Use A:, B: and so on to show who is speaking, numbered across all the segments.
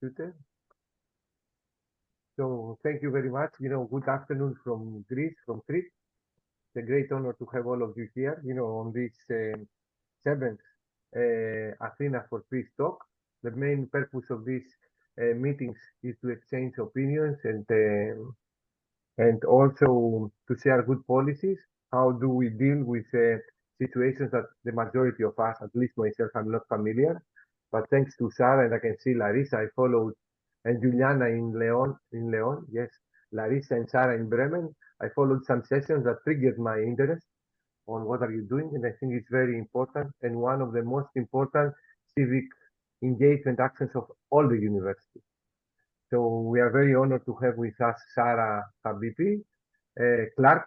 A: Peter. So thank you very much. Good afternoon from Greece, from Crete. It's a great honor to have all of you here, on this seventh Athena for Peace talk. The main purpose of these meetings is to exchange opinions and also to share good policies. How do we deal with situations that the majority of us, at least myself, I'm not familiar. But thanks to Sara, and I can see Larissa, I followed, and Juliana in Leon, yes, Larissa and Sara in Bremen. I followed some sessions that triggered my interest on what are you doing, and I think it's very important and one of the most important civic engagement actions of all the universities. So we are very honored to have with us Sara Habibi, Clark,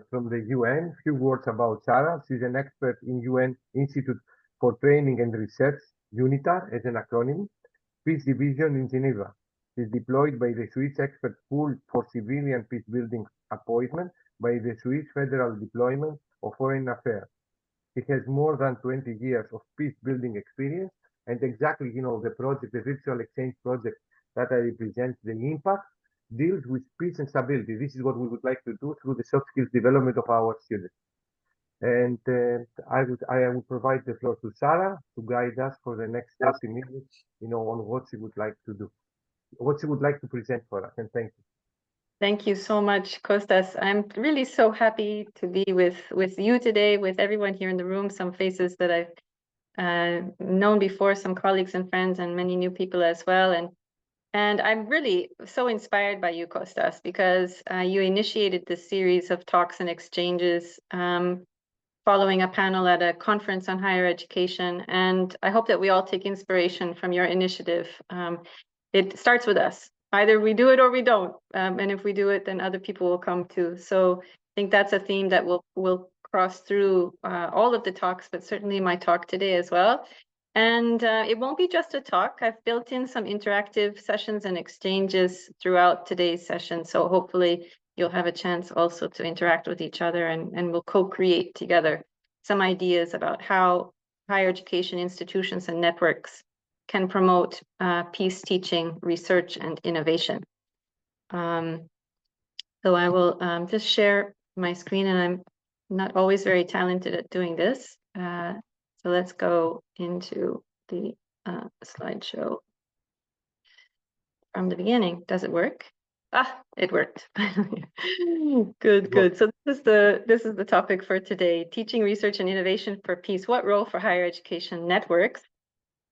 A: from the UN. Few words about Sara. She's an expert in UN Institute for Training and Research, UNITAR as an acronym, Peace Division in Geneva. She's deployed by the Swiss Expert Pool for Civilian Peacebuilding Appointment by the Swiss Federal Deployment of Foreign Affairs. He has more than 20 years of peace building experience, and exactly, the project, the virtual exchange project that I represent, the impact deals with peace and stability. This is what we would like to do through the soft skills development of our students. And I will provide the floor to Sara to guide us for the next 30 minutes, on what she would like to do, what she would like to present for us. And thank you.
B: Thank you so much, Kostas. I'm really so happy to be with you today, with everyone here in the room, some faces that I've known before, some colleagues and friends, and many new people as well. And I'm really so inspired by you, Kostas, because you initiated this series of talks and exchanges following a panel at a conference on higher education. And I hope that we all take inspiration from your initiative. It starts with us. Either we do it or we don't. And if we do it, then other people will come too. So I think that's a theme that will cross through all of the talks, but certainly my talk today as well. And it won't be just a talk. I've built in some interactive sessions and exchanges throughout today's session. So hopefully you'll have a chance also to interact with each other, and we'll co-create together some ideas about how higher education institutions and networks can promote peace teaching, research, and innovation. So I will just share my screen, and I'm not always very talented at doing this. So let's go into the slideshow from the beginning. Does it work? Ah, it worked. Good. So this is the topic for today: teaching, research, and innovation for peace. What role for higher education networks?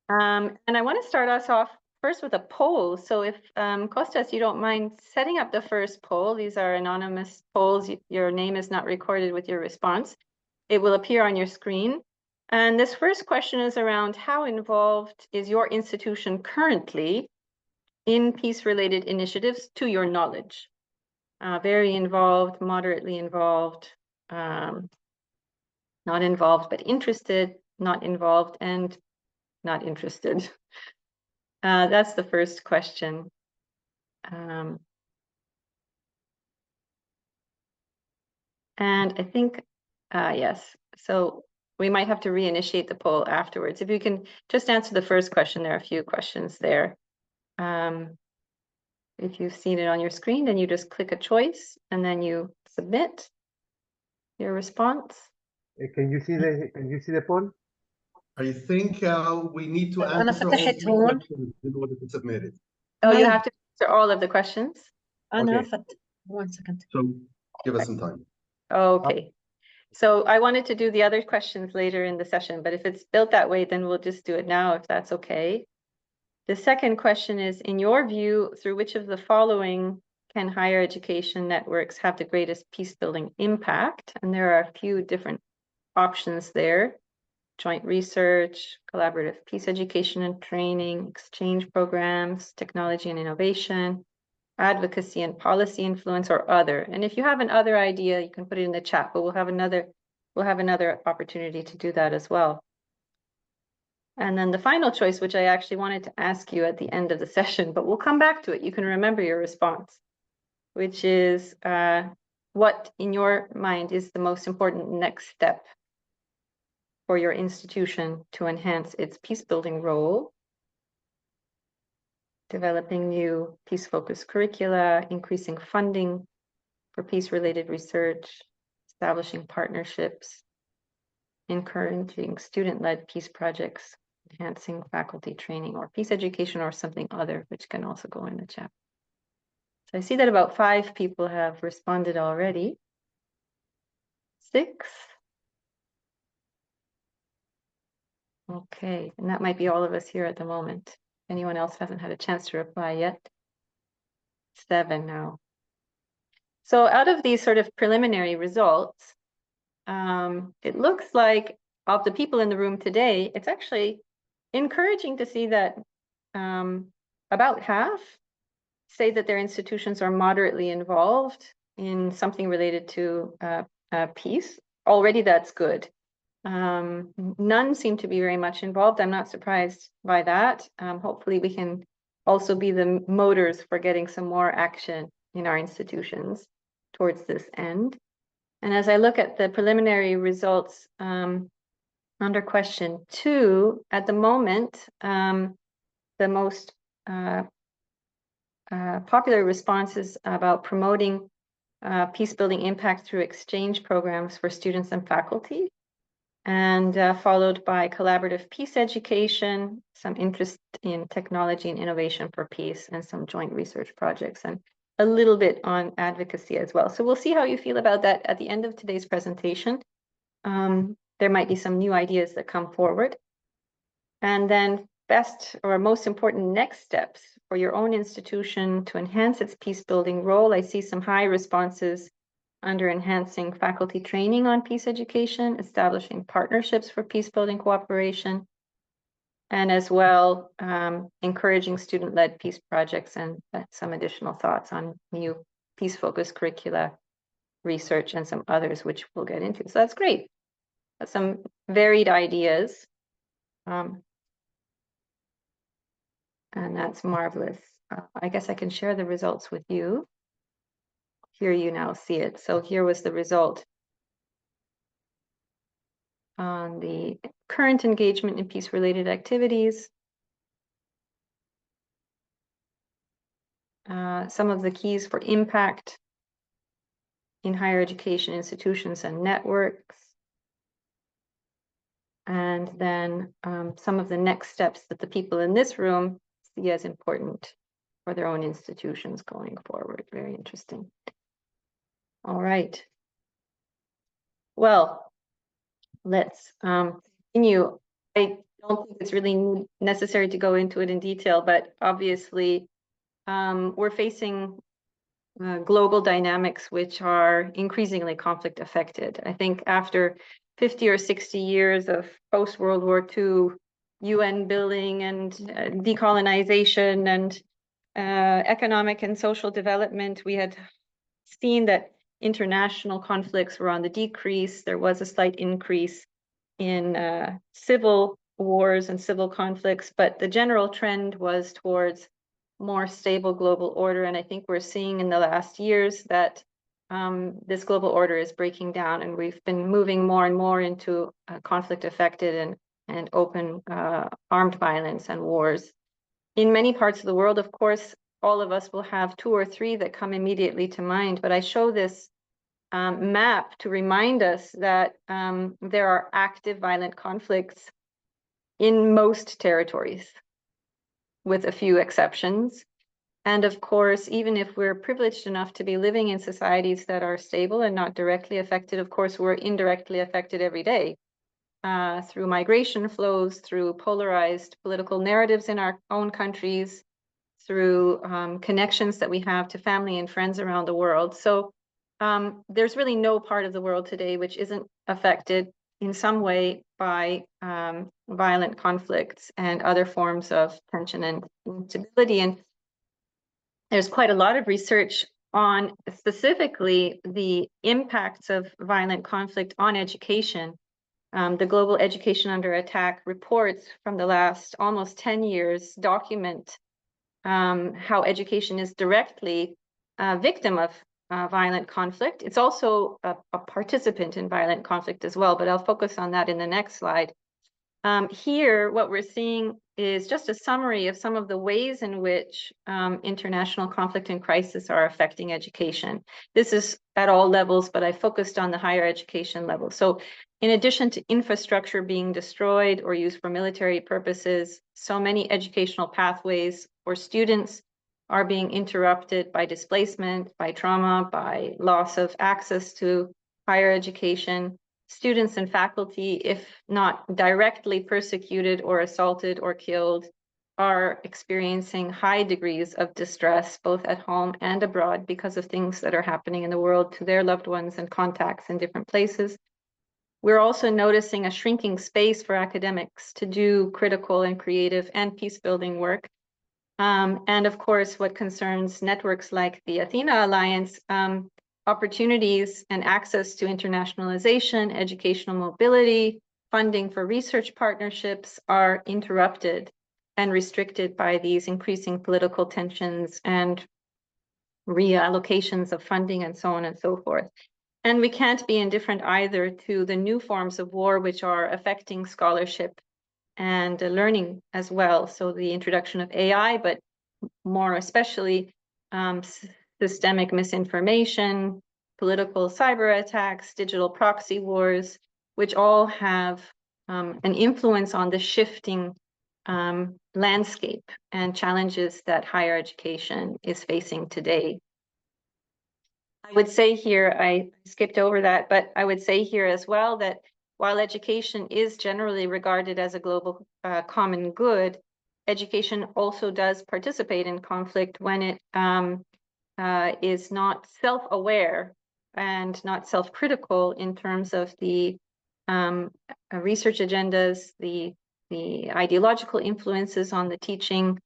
B: And I want to start us off first with a poll. So if Kostas, you don't mind setting up the first poll. These are anonymous polls. Your name is not recorded with your response. It will appear on your screen. And this first question is around how involved is your institution currently in peace-related initiatives to your knowledge? Very involved, moderately involved, not involved but interested, not involved and not interested. That's the first question. And I think, yes, so we might have to reinitiate the poll afterwards. If you can just answer the first question, there are a few questions there. If you've seen it on your screen, then you just click a choice and then you submit your response.
A: Can you see the poll?
C: I think we need to answer all three questions in order to submit it.
B: Oh, you have to answer all of the questions?
A: Okay.
D: 1 second.
C: So give us some time.
B: Okay. So I wanted to do the other questions later in the session, but if it's built that way, then we'll just do it now, if that's okay. The second question is, in your view, through which of the following can higher education networks have the greatest peace building impact? And there are a few different options there: joint research, collaborative peace education and training, exchange programs, technology and innovation, advocacy and policy influence, or other. And if you have an other idea, you can put it in the chat, but we'll have another opportunity to do that as well. And then the final choice, which I actually wanted to ask you at the end of the session, but we'll come back to it. You can remember your response, which is what in your mind is the most important next step for your institution to enhance its peace building role? developing new peace-focused curricula, increasing funding for peace-related research, establishing partnerships, encouraging student-led peace projects, enhancing faculty training or peace education or something other, which can also go in the chat. So I see that about 5 people have responded already. 6. Okay, and that might be all of us here at the moment. Anyone else hasn't had a chance to reply yet? 7 now. So out of these sort of preliminary results, it looks like of the people in the room today, it's actually encouraging to see that about half say that their institutions are moderately involved in something related to peace. Already that's good. None seem to be very much involved. I'm not surprised by that. Hopefully we can also be the motors for getting some more action in our institutions towards this end. And as I look at the preliminary results under question 2, at the moment, the most popular responses about promoting peace-building impact through exchange programs for students and faculty, and followed by collaborative peace education, some interest in technology and innovation for peace, and some joint research projects, and a little bit on advocacy as well. So we'll see how you feel about that at the end of today's presentation. There might be some new ideas that come forward. And then best or most important next steps for your own institution to enhance its peace-building role. I see some high responses under enhancing faculty training on peace education, establishing partnerships for peace-building cooperation, and as well encouraging student-led peace projects, and some additional thoughts on new peace-focused curricula, research, and some others, which we'll get into. So that's great. That's some varied ideas. And that's marvelous. I guess I can share the results with you. Here you now see it. So here was the result on the current engagement in peace-related activities. Some of the keys for impact in higher education institutions and networks. And then some of the next steps that the people in this room see as important for their own institutions going forward. Very interesting. All right. Well, let's continue. I don't think it's really necessary to go into it in detail, but obviously we're facing global dynamics which are increasingly conflict affected. I think after 50 or 60 years of post-World War II UN building and decolonization and economic and social development, we had seen that international conflicts were on the decrease. There was a slight increase in civil wars and civil conflicts, but the general trend was towards more stable global order. And I think we're seeing in the last years that this global order is breaking down, and we've been moving more and more into conflict affected and open armed violence and wars. In many parts of the world, of course, all of us will have 2 or 3 that come immediately to mind, but I show this map to remind us that there are active violent conflicts in most territories, with a few exceptions. And of course, even if we're privileged enough to be living in societies that are stable and not directly affected, of course, we're indirectly affected every day through migration flows, through polarized political narratives in our own countries, through connections that we have to family and friends around the world. So there's really no part of the world today which isn't affected in some way by violent conflicts and other forms of tension and instability. And there's quite a lot of research on specifically the impacts of violent conflict on education. The Global Education Under Attack reports from the last almost 10 years document how education is directly a victim of violent conflict. It's also a participant in violent conflict as well, but I'll focus on that in the next slide. Here, what we're seeing is just a summary of some of the ways in which international conflict and crisis are affecting education. This is at all levels, but I focused on the higher education level. So in addition to infrastructure being destroyed or used for military purposes, so many educational pathways for students are being interrupted by displacement, by trauma, by loss of access to higher education. Students and faculty, if not directly persecuted or assaulted or killed, are experiencing high degrees of distress, both at home and abroad, because of things that are happening in the world to their loved ones and contacts in different places. We're also noticing a shrinking space for academics to do critical and creative and peace-building work. And of course, what concerns networks like the Athena Alliance, opportunities and access to internationalization, educational mobility, funding for research partnerships are interrupted and restricted by these increasing political tensions and reallocations of funding and so on and so forth. And we can't be indifferent either to the new forms of war which are affecting scholarship and learning as well. So the introduction of AI, but more especially systemic misinformation, political cyber attacks, digital proxy wars, which all have an influence on the shifting landscape and challenges that higher education is facing today. I would say here, I skipped over that, but I would say here as well that while education is generally regarded as a global common good, education also does participate in conflict when it is not self-aware and not self-critical in terms of the research agendas, the ideological influences on the teaching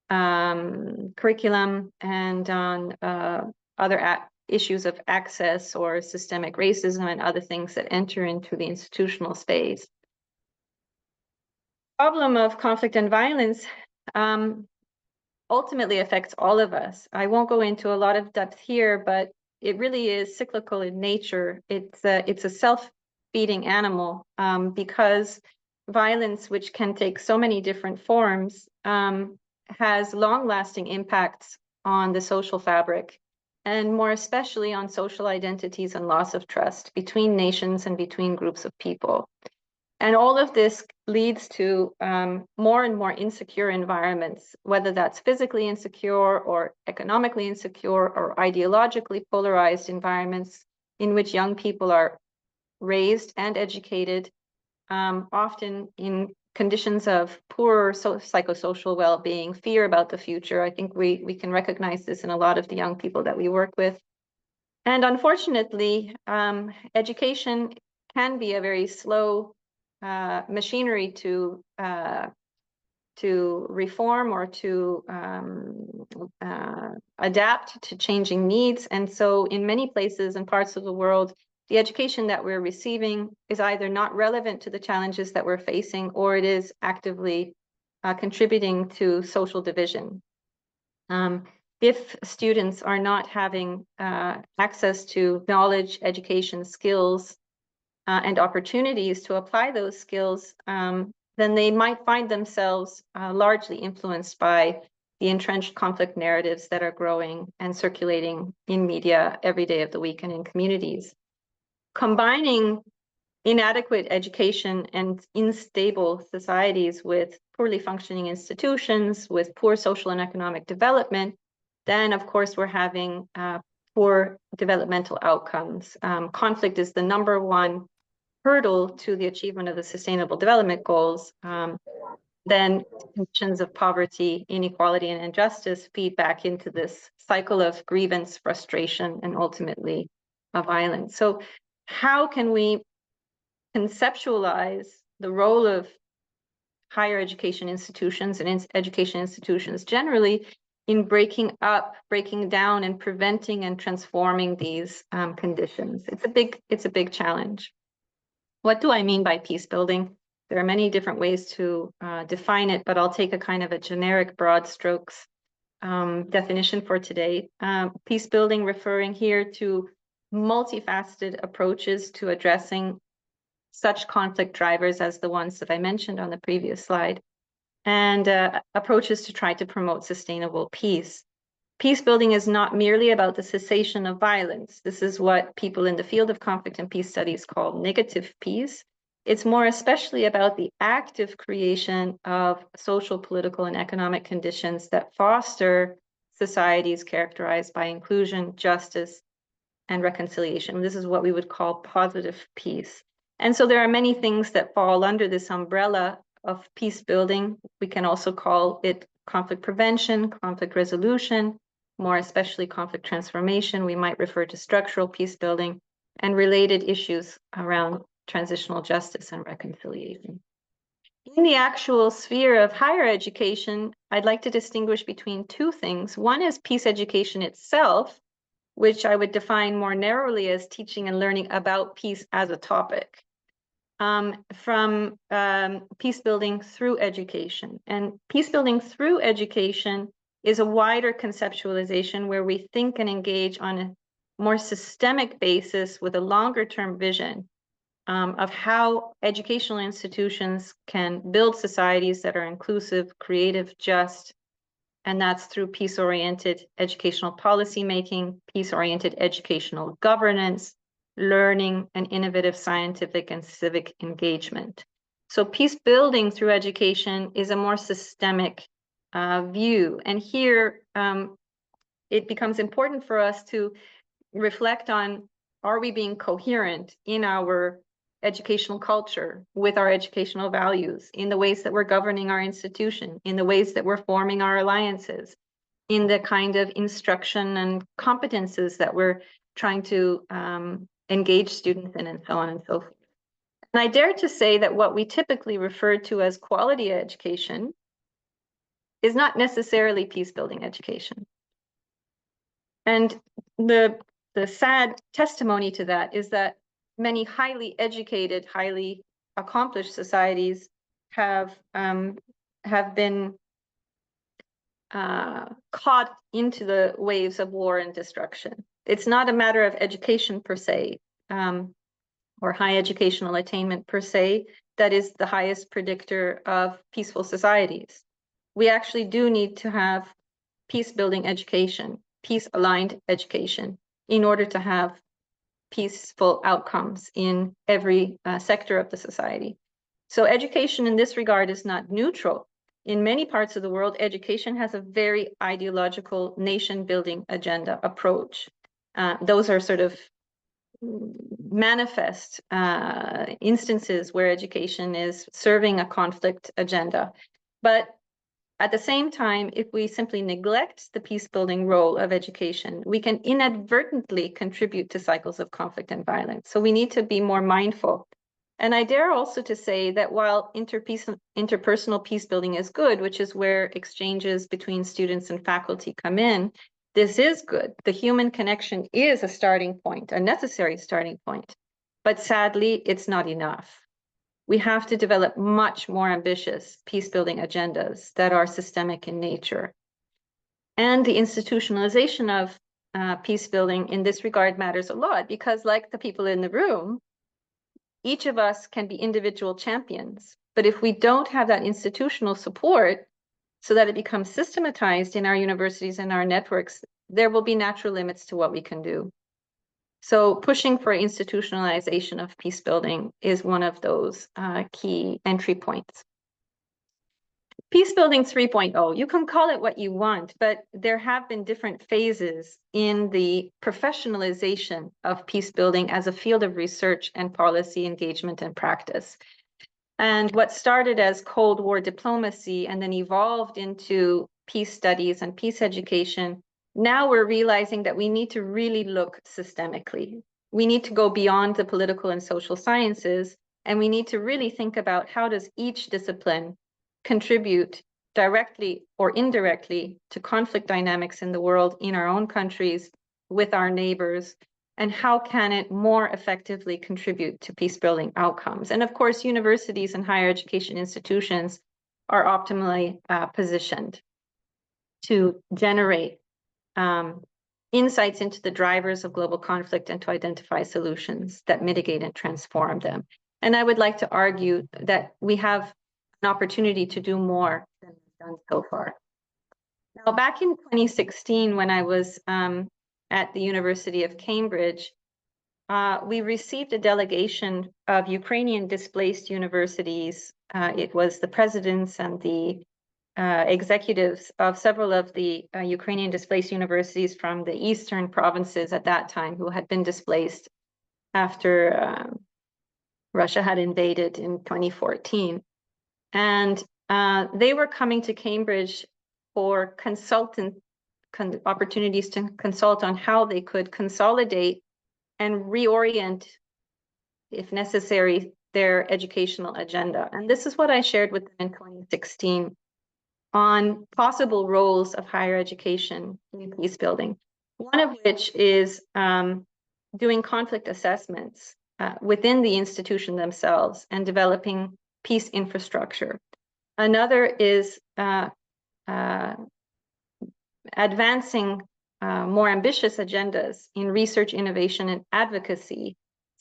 B: curriculum, and on other issues of access or systemic racism and other things that enter into the institutional space. The problem of conflict and violence ultimately affects all of us. I won't go into a lot of depth here, but it really is cyclical in nature. It's a self-feeding animal because violence, which can take so many different forms, has long-lasting impacts on the social fabric, and more especially on social identities and loss of trust between nations and between groups of people. And all of this leads to more and more insecure environments, whether that's physically insecure or economically insecure or ideologically polarized environments in which young people are raised and educated, often in conditions of poor psychosocial well-being, fear about the future. I think we can recognize this in a lot of the young people that we work with. And unfortunately, education can be a very slow machinery to reform or to adapt to changing needs. And so in many places and parts of the world, the education that we're receiving is either not relevant to the challenges that we're facing, or it is actively contributing to social division. If students are not having access to knowledge, education, skills, and opportunities to apply those skills, then they might find themselves largely influenced by the entrenched conflict narratives that are growing and circulating in media every day of the week and in communities. Combining inadequate education and unstable societies with poorly functioning institutions, with poor social and economic development, then of course we're having poor developmental outcomes. Conflict is the #1 hurdle to the achievement of the Sustainable Development Goals. Then conditions of poverty, inequality, and injustice feed back into this cycle of grievance, frustration, and ultimately violence. So how can we conceptualize the role of higher education institutions and education institutions generally in breaking down, and preventing and transforming these conditions? It's a big challenge. What do I mean by peace building? There are many different ways to define it, but I'll take a kind of a generic broad strokes definition for today. Peace building referring here to multifaceted approaches to addressing such conflict drivers as the ones that I mentioned on the previous slide, and approaches to try to promote sustainable peace. Peace building is not merely about the cessation of violence. This is what people in the field of conflict and peace studies call negative peace. It's more especially about the active creation of social, political, and economic conditions that foster societies characterized by inclusion, justice, and reconciliation. This is what we would call positive peace. And so there are many things that fall under this umbrella of peace building. We can also call it conflict prevention, conflict resolution, more especially conflict transformation. We might refer to structural peace building and related issues around transitional justice and reconciliation. In the actual sphere of higher education, I'd like to distinguish between two things. One is peace education itself, which I would define more narrowly as teaching and learning about peace as a topic, from peace building through education. And peace building through education is a wider conceptualization where we think and engage on a more systemic basis with a longer term vision of how educational institutions can build societies that are inclusive, creative, just, and that's through peace-oriented educational policy making, peace-oriented educational governance, learning, and innovative scientific and civic engagement. So peace building through education is a more systemic view. And here it becomes important for us to reflect on, are we being coherent in our educational culture with our educational values, in the ways that we're governing our institution, in the ways that we're forming our alliances, in the kind of instruction and competences that we're trying to engage students in, and so on and so forth. And I dare to say that what we typically refer to as quality education is not necessarily peace-building education. And the sad testimony to that is that many highly educated, highly accomplished societies have been caught into the waves of war and destruction. It's not a matter of education per se, or high educational attainment per se, that is the highest predictor of peaceful societies. We actually do need to have peace-building education, peace-aligned education, in order to have peaceful outcomes in every sector of the society. So education in this regard is not neutral. In many parts of the world, education has a very ideological nation-building agenda approach. Those are sort of manifest instances where education is serving a conflict agenda. But at the same time, if we simply neglect the peace-building role of education, we can inadvertently contribute to cycles of conflict and violence. So we need to be more mindful. And I dare also to say that while interpersonal peace-building is good, which is where exchanges between students and faculty come in, this is good. The human connection is a starting point, a necessary starting point. But sadly, it's not enough. We have to develop much more ambitious peace-building agendas that are systemic in nature. And the institutionalization of peace-building in this regard matters a lot, because like the people in the room, each of us can be individual champions. But if we don't have that institutional support so that it becomes systematized in our universities and our networks, there will be natural limits to what we can do. So pushing for institutionalization of peace building is one of those key entry points. Peace building 3.0, you can call it what you want, but there have been different phases in the professionalization of peace building as a field of research and policy engagement and practice. And what started as Cold War diplomacy and then evolved into peace studies and peace education, now we're realizing that we need to really look systemically. We need to go beyond the political and social sciences, and we need to really think about how does each discipline contribute directly or indirectly to conflict dynamics in the world, in our own countries, with our neighbors, and how can it more effectively contribute to peace-building outcomes. And of course, universities and higher education institutions are optimally positioned to generate insights into the drivers of global conflict and to identify solutions that mitigate and transform them. And I would like to argue that we have an opportunity to do more than we've done so far. Now, back in 2016, when I was at the University of Cambridge, we received a delegation of Ukrainian displaced universities. It was the presidents and the executives of several of the Ukrainian displaced universities from the eastern provinces at that time who had been displaced after Russia had invaded in 2014. And they were coming to Cambridge for opportunities to consult on how they could consolidate and reorient, if necessary, their educational agenda. And this is what I shared with them in 2016 on possible roles of higher education in peace building. One of which is doing conflict assessments within the institution themselves and developing peace infrastructure. Another is advancing more ambitious agendas in research, innovation, and advocacy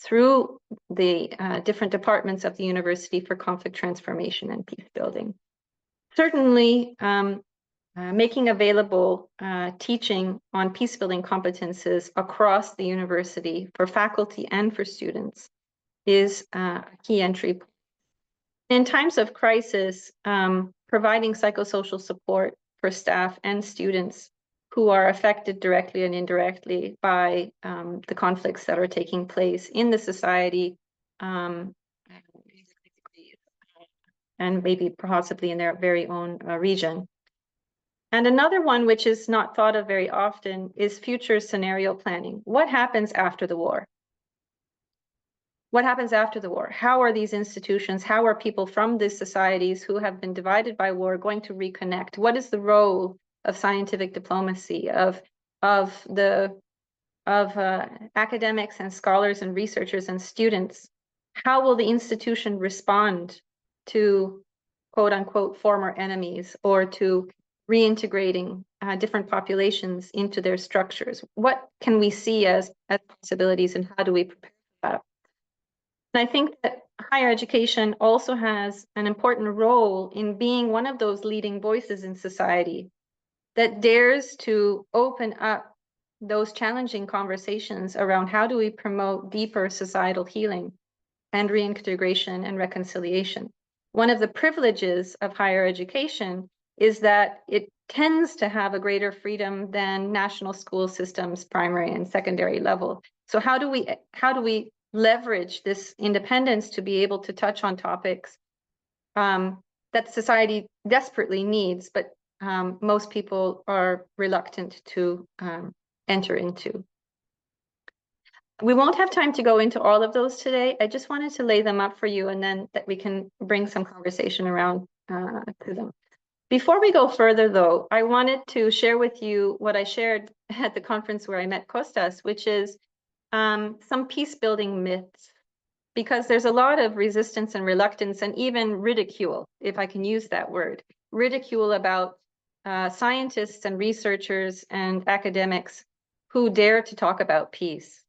B: through the different departments of the university for conflict transformation and peace building. Certainly, making available teaching on peace building competences across the university for faculty and for students is a key entry point. In times of crisis, providing psychosocial support for staff and students who are affected directly and indirectly by the conflicts that are taking place in the society, and maybe possibly in their very own region. And another one which is not thought of very often is future scenario planning. What happens after the war? What happens after the war? How are these institutions, how are people from these societies who have been divided by war going to reconnect? What is the role of scientific diplomacy, of academics and scholars and researchers and students? How will the institution respond to quote unquote former enemies or to reintegrating different populations into their structures? What can we see as possibilities and how do we prepare for that? And I think that higher education also has an important role in being one of those leading voices in society that dares to open up those challenging conversations around how do we promote deeper societal healing and reintegration and reconciliation. One of the privileges of higher education is that it tends to have a greater freedom than national school systems, primary and secondary level. So how do we leverage this independence to be able to touch on topics that society desperately needs, but most people are reluctant to enter into? We won't have time to go into all of those today. I just wanted to lay them up for you, and then that we can bring some conversation around to them. Before we go further, though, I wanted to share with you what I shared at the conference where I met Kostas, which is some peace building myths, because there's a lot of resistance and reluctance and even ridicule, if I can use that word, ridicule about scientists and researchers and academics who dare to talk about peace.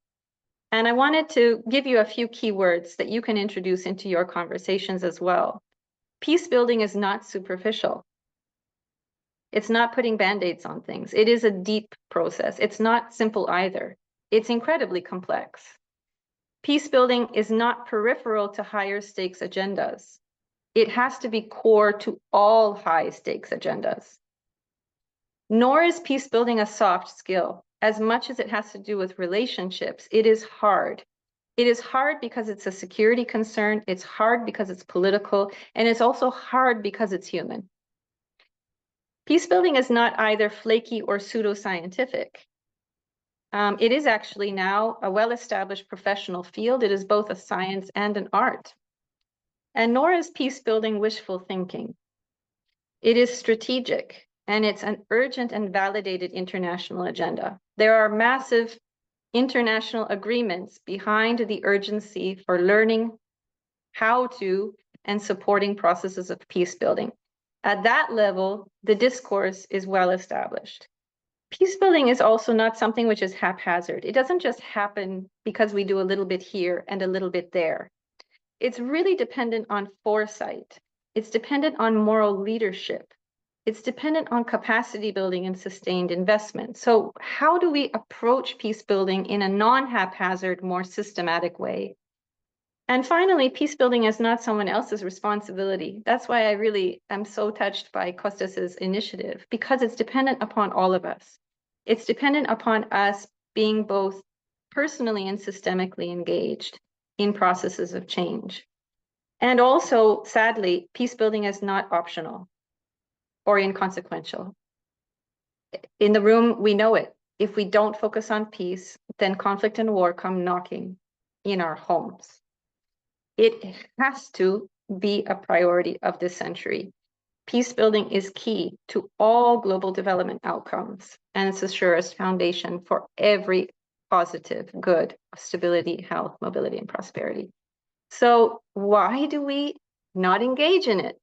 B: And I wanted to give you a few key words that you can introduce into your conversations as well. Peace building is not superficial. It's not putting band-aids on things. It is a deep process. It's not simple either. It's incredibly complex. Peace building is not peripheral to higher stakes agendas. It has to be core to all high stakes agendas. Nor is peace building a soft skill. As much as it has to do with relationships, it is hard. It is hard because it's a security concern. It's hard because it's political. And it's also hard because it's human. Peace building is not either flaky or pseudoscientific. It is actually now a well-established professional field. It is both a science and an art. And nor is peace building wishful thinking. It is strategic, and it's an urgent and validated international agenda. There are massive international agreements behind the urgency for learning how to and supporting processes of peace building. At that level, the discourse is well established. Peace building is also not something which is haphazard. It doesn't just happen because we do a little bit here and a little bit there. It's really dependent on foresight. It's dependent on moral leadership. It's dependent on capacity building and sustained investment. So how do we approach peace building in a non-haphazard, more systematic way? And finally, peace building is not someone else's responsibility. That's why I really am so touched by Kostas's initiative, because it's dependent upon all of us. It's dependent upon us being both personally and systemically engaged in processes of change. And also, sadly, peace building is not optional or inconsequential. In the room, we know it. If we don't focus on peace, then conflict and war come knocking in our homes. It has to be a priority of this century. Peace building is key to all global development outcomes, and it's the surest foundation for every positive good of stability, health, mobility, and prosperity. So why do we not engage in it?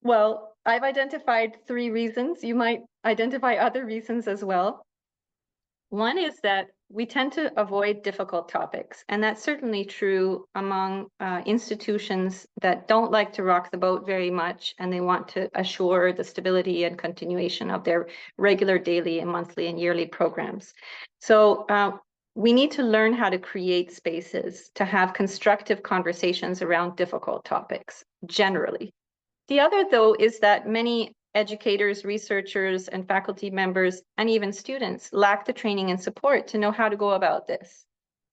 B: Well, I've identified 3 reasons. You might identify other reasons as well. One is that we tend to avoid difficult topics, and that's certainly true among institutions that don't like to rock the boat very much, and they want to assure the stability and continuation of their regular daily and monthly and yearly programs. So we need to learn how to create spaces to have constructive conversations around difficult topics, generally. The other, though, is that many educators, researchers, and faculty members, and even students lack the training and support to know how to go about this.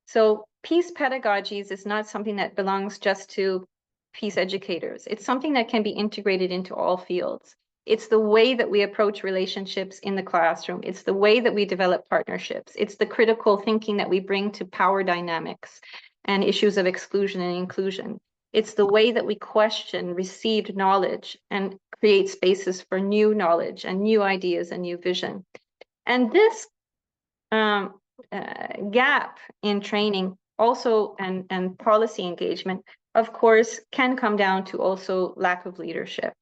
B: So peace pedagogies is not something that belongs just to peace educators. It's something that can be integrated into all fields. It's the way that we approach relationships in the classroom. It's the way that we develop partnerships. It's the critical thinking that we bring to power dynamics and issues of exclusion and inclusion. It's the way that we question received knowledge and create spaces for new knowledge and new ideas and new vision. And this gap in training also and policy engagement, of course, can come down to also lack of leadership.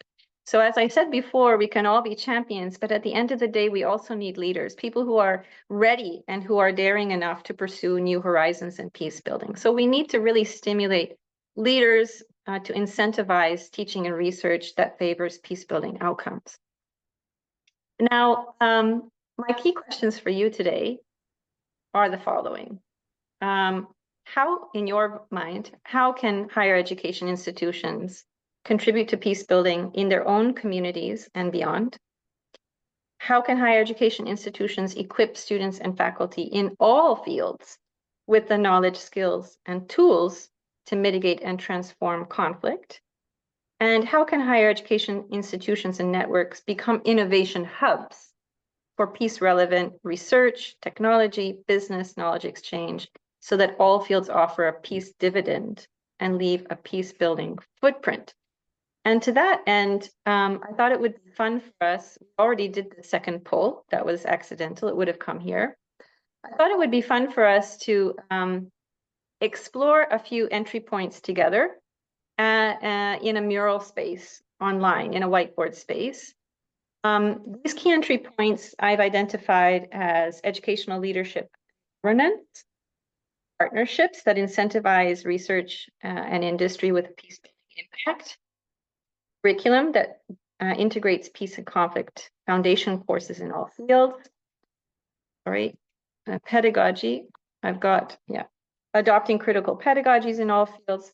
B: So as I said before, we can all be champions, but at the end of the day, we also need leaders, people who are ready and who are daring enough to pursue new horizons in peace building. So we need to really stimulate leaders to incentivize teaching and research that favors peace building outcomes. Now, my key questions for you today are the following. How, in your mind, how can higher education institutions contribute to peace building in their own communities and beyond? How can higher education institutions equip students and faculty in all fields with the knowledge, skills, and tools to mitigate and transform conflict? And how can higher education institutions and networks become innovation hubs for peace-relevant research, technology, business, knowledge exchange, so that all fields offer a peace dividend and leave a peace-building footprint? And to that end, I thought it would be fun for us. We already did the second poll. That was accidental. It would have come here. I thought it would be fun for us to explore a few entry points together in a mural space online, in a whiteboard space. These key entry points I've identified as educational leadership governance, partnerships that incentivize research and industry with a peace-building impact, curriculum that integrates peace and conflict foundation courses in all fields. Sorry, pedagogy. I've got, adopting critical pedagogies in all fields,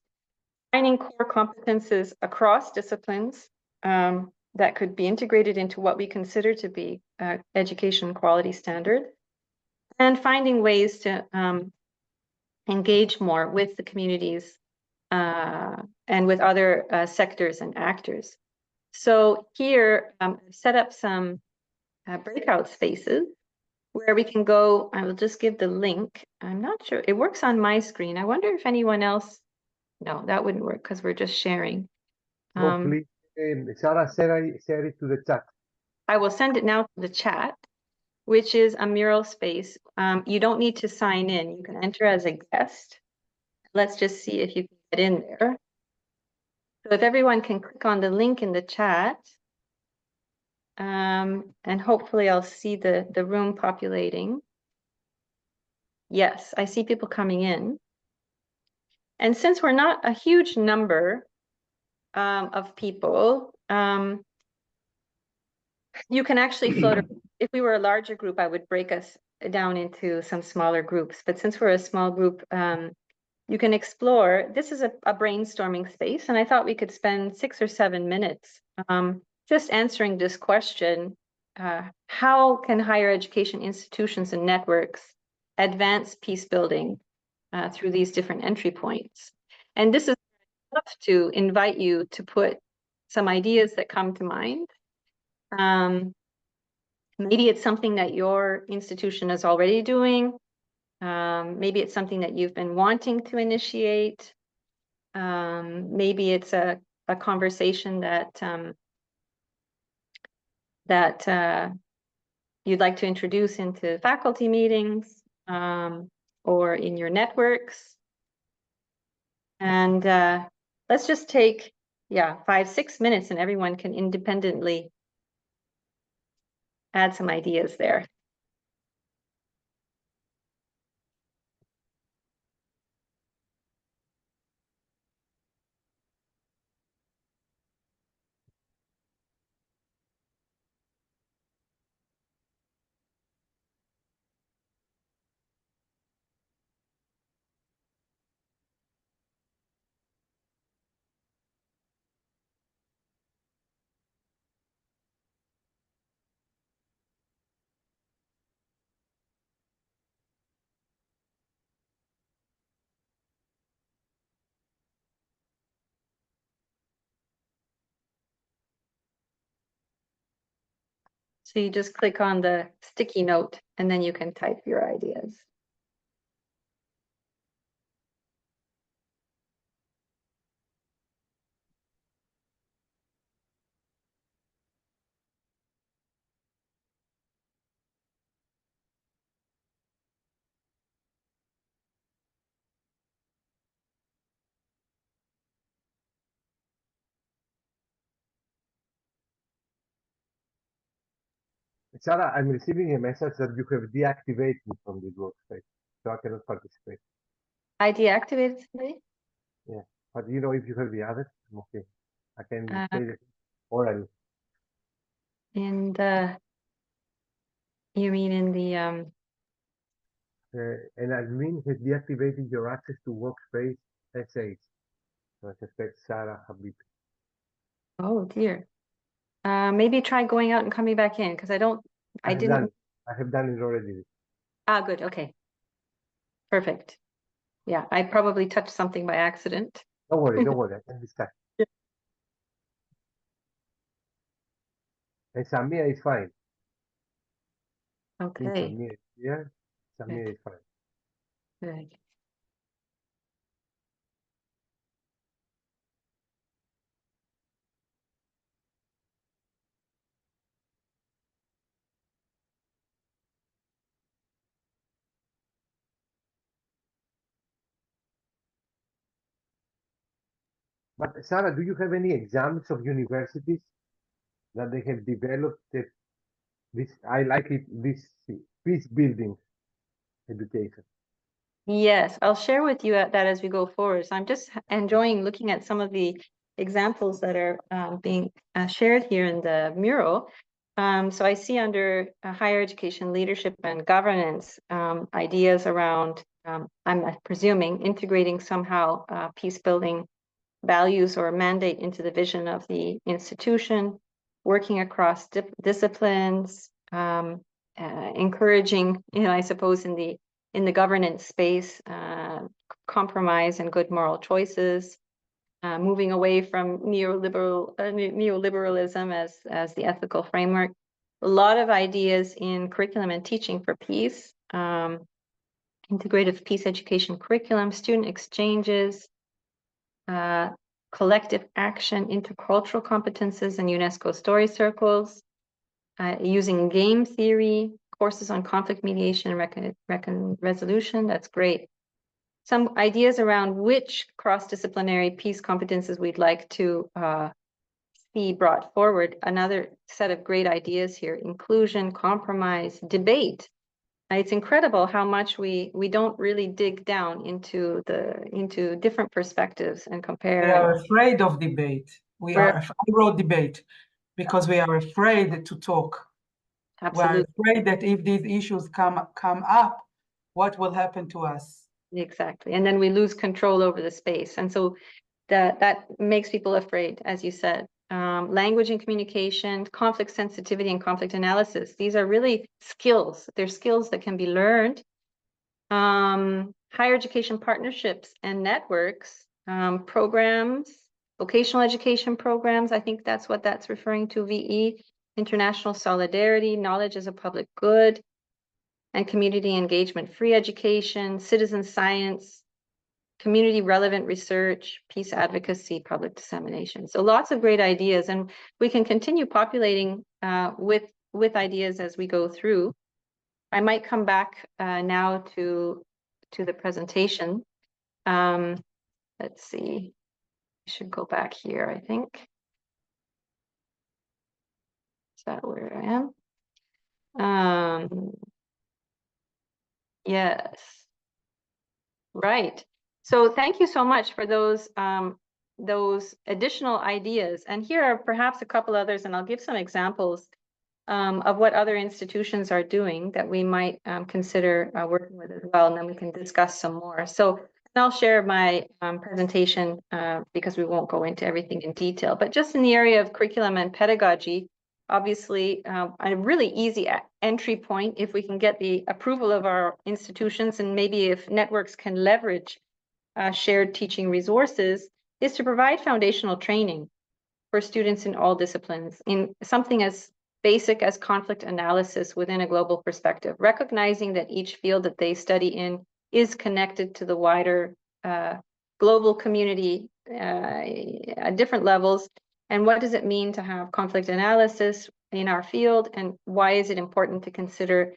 B: finding core competences across disciplines that could be integrated into what we consider to be education quality standard, and finding ways to engage more with the communities and with other sectors and actors. So here, I've set up some breakout spaces where we can go. I will just give the link. I'm not sure, it works on my screen. I wonder if anyone else, no, that wouldn't work because we're just sharing.
A: Please, Sara, share it to the chat.
B: I will send it now to the chat, which is a mural space. You don't need to sign in. You can enter as a guest. Let's just see if you can get in there. So if everyone can click on the link in the chat, and hopefully I'll see the room populating. Yes, I see people coming in. And since we're not a huge number of people, you can actually float. If we were a larger group, I would break us down into some smaller groups. But since we're a small group, you can explore. This is a brainstorming space, and I thought we could spend 6 or 7 minutes just answering this question. How can higher education institutions and networks advance peace building through these different entry points? And this is enough to invite you to put some ideas that come to mind. Maybe it's something that your institution is already doing. Maybe it's something that you've been wanting to initiate. Maybe it's a conversation that you'd like to introduce into faculty meetings or in your networks. And let's just take, 5-6 minutes, and everyone can independently add some ideas there. So you just click on the sticky note and then you can type your ideas.
A: Sara, I'm receiving a message that you have deactivated me from this workspace, so I cannot participate.
B: I deactivated somebody?
A: Yeah, but if you have the others, I'm okay. I can say it orally.
B: In the, you mean in the,
A: An admin has deactivated your access to workspace essays. So I suspect Sara Habibi.
B: oh dear. Maybe try going out and coming back in, because I have done
A: it already.
B: Ah, good, okay. Perfect. Yeah, I probably touched something by accident.
A: Don't worry, I can discuss. And Samia is fine.
B: Okay,
A: Samia is here. Samia
B: Good.
A: is fine.
B: good.
A: But Sara, do you have any examples of universities that they have developed this? I like it. This peace building education.
B: Yes, I'll share with you that as we go forward. So I'm just enjoying looking at some of the examples that are being shared here in the mural. So I see under higher education leadership and governance ideas around, I'm presuming, integrating somehow peace building values or mandate into the vision of the institution, working across disciplines, encouraging, I suppose in the governance space, compromise and good moral choices, moving away from neoliberalism as the ethical framework. A lot of ideas in curriculum and teaching for peace, integrative peace education curriculum, student exchanges, collective action, intercultural competences, and UNESCO story circles, using game theory, courses on conflict mediation and resolution. That's great. Some ideas around which cross-disciplinary peace competences we'd like to see brought forward. Another set of great ideas here: inclusion, compromise, debate. It's incredible how much we don't really dig down into different perspectives and compare.
D: We are afraid of debate. I wrote debate because we are afraid to talk.
B: Absolutely.
D: We're afraid that if these issues come up, what will happen to us?
B: Exactly. And then we lose control over the space. And so that makes people afraid, as you said. Language and communication, conflict sensitivity and conflict analysis. These are really skills. They're skills that can be learned. Higher education partnerships and networks, programs, vocational education programs. I think that's what that's referring to, VE, international solidarity, knowledge as a public good, and community engagement, free education, citizen science, community relevant research, peace advocacy, public dissemination. So lots of great ideas, and we can continue populating with ideas as we go through. I might come back now to the presentation. Let's see, I should go back here, I think. Is that where I am? Yes, right. So thank you so much for those additional ideas. And here are perhaps a couple others, and I'll give some examples of what other institutions are doing that we might consider working with as well, and then we can discuss some more. So I'll share my presentation because we won't go into everything in detail, but just in the area of curriculum and pedagogy, obviously a really easy entry point, if we can get the approval of our institutions, and maybe if networks can leverage shared teaching resources, is to provide foundational training for students in all disciplines in something as basic as conflict analysis within a global perspective, recognizing that each field that they study in is connected to the wider global community at different levels. And what does it mean to have conflict analysis in our field? And why is it important to consider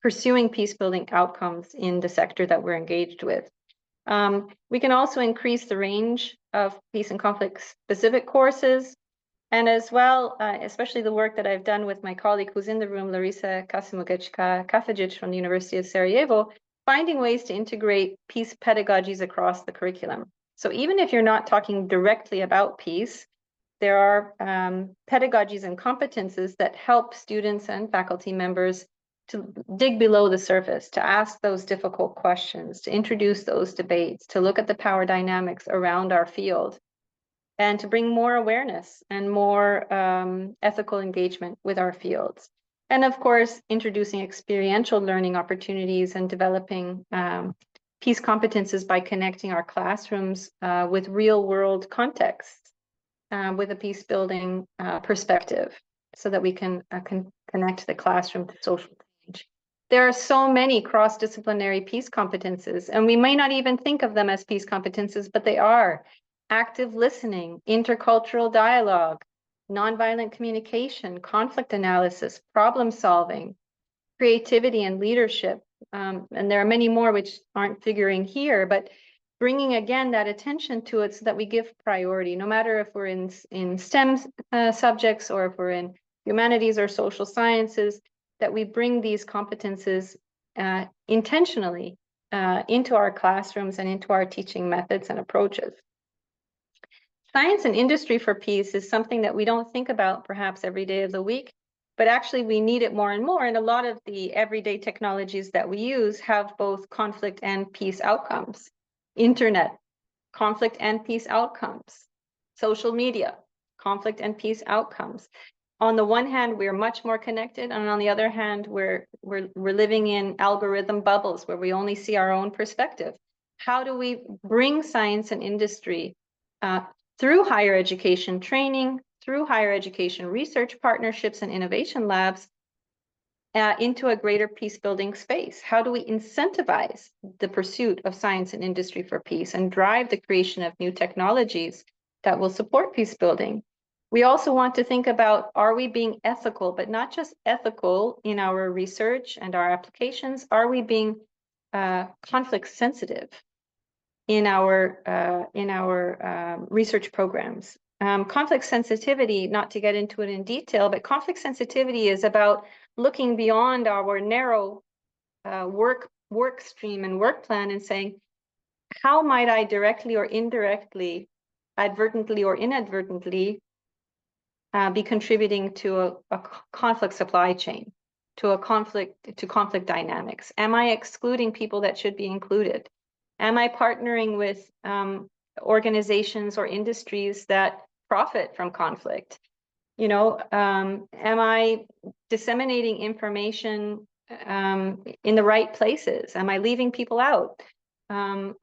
B: pursuing peace-building outcomes in the sector that we're engaged with? We can also increase the range of peace and conflict specific courses. And as well, especially the work that I've done with my colleague who's in the room, Larisa Kasimugic from the University of Sarajevo, finding ways to integrate peace pedagogies across the curriculum. So even if you're not talking directly about peace, there are pedagogies and competences that help students and faculty members to dig below the surface, to ask those difficult questions, to introduce those debates, to look at the power dynamics around our field, and to bring more awareness and more ethical engagement with our fields. And of course, introducing experiential learning opportunities and developing peace competences by connecting our classrooms with real world contexts with a peace building perspective, so that we can connect the classroom to social change. There are so many cross-disciplinary peace competences, and we may not even think of them as peace competences, but they are. Active listening, intercultural dialogue, nonviolent communication, conflict analysis, problem solving, creativity and leadership. And there are many more which aren't figuring here, but bringing again that attention to it so that we give priority, no matter if we're in STEM subjects or if we're in humanities or social sciences, that we bring these competences intentionally into our classrooms and into our teaching methods and approaches. Science and industry for peace is something that we don't think about perhaps every day of the week, but actually we need it more and more. And a lot of the everyday technologies that we use have both conflict and peace outcomes. Internet, conflict and peace outcomes. Social media, conflict and peace outcomes. On the one hand, we're much more connected, and on the other hand, we're living in algorithm bubbles where we only see our own perspective. How do we bring science and industry through higher education training, through higher education research partnerships and innovation labs into a greater peace building space? How do we incentivize the pursuit of science and industry for peace and drive the creation of new technologies that will support peace building? We also want to think about, are we being ethical, but not just ethical in our research and our applications? Are we being conflict sensitive in our research programs? Conflict sensitivity, not to get into it in detail, but conflict sensitivity is about looking beyond our narrow work stream and work plan and saying, how might I directly or indirectly, advertently or inadvertently, be contributing to a conflict supply chain, to conflict dynamics? Am I excluding people that should be included? Am I partnering with organizations or industries that profit from conflict? You know, am I disseminating information in the right places? Am I leaving people out?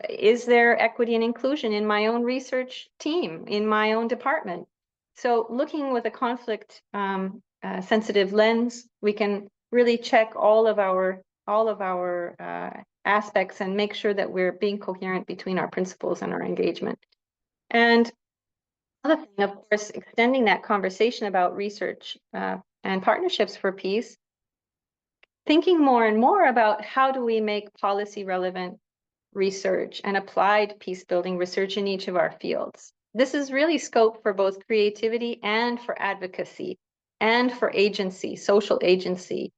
B: Is there equity and inclusion in my own research team, in my own department? So looking with a conflict sensitive lens, we can really check all of our aspects and make sure that we're being coherent between our principles and our engagement. And another thing, of course, extending that conversation about research and partnerships for peace, thinking more and more about how do we make policy relevant research and applied peace building research in each of our fields. This is really scope for both creativity and for advocacy and for agency, social agency,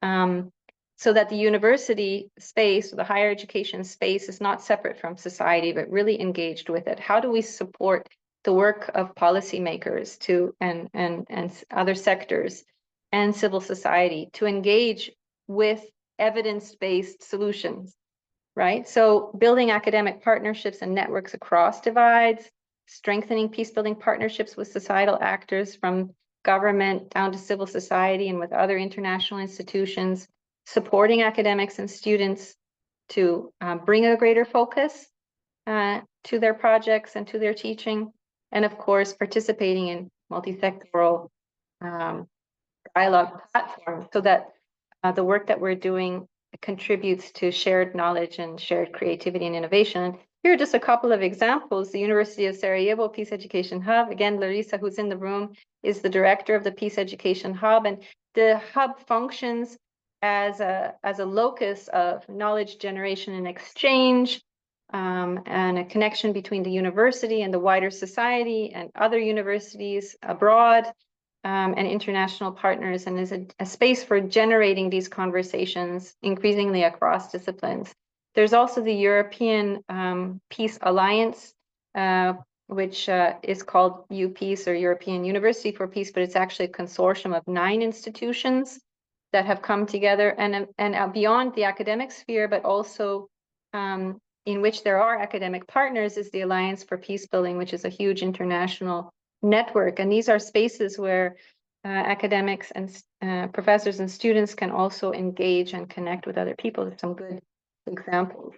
B: so that the university space, the higher education space, is not separate from society, but really engaged with it. How do we support the work of policymakers and other sectors and civil society to engage with evidence-based solutions, right? So building academic partnerships and networks across divides, strengthening peace-building partnerships with societal actors from government down to civil society and with other international institutions, supporting academics and students to bring a greater focus to their projects and to their teaching, and of course, participating in multi-sectoral dialogue platforms so that the work that we're doing contributes to shared knowledge and shared creativity and innovation. Here are just a couple of examples. The University of Sarajevo Peace Education Hub, again, Larissa, who's in the room, is the director of the Peace Education Hub, and the hub functions as a locus of knowledge generation and exchange, and a connection between the university and the wider society and other universities abroad, and international partners, and is a space for generating these conversations increasingly across disciplines. There's also the European Peace Alliance, which is called UPeace, or European University for Peace, but it's actually a consortium of 9 institutions that have come together and beyond the academic sphere, but also in which there are academic partners, is the Alliance for Peace Building, which is a huge international network. And these are spaces where academics and professors and students can also engage and connect with other people. There's some good examples.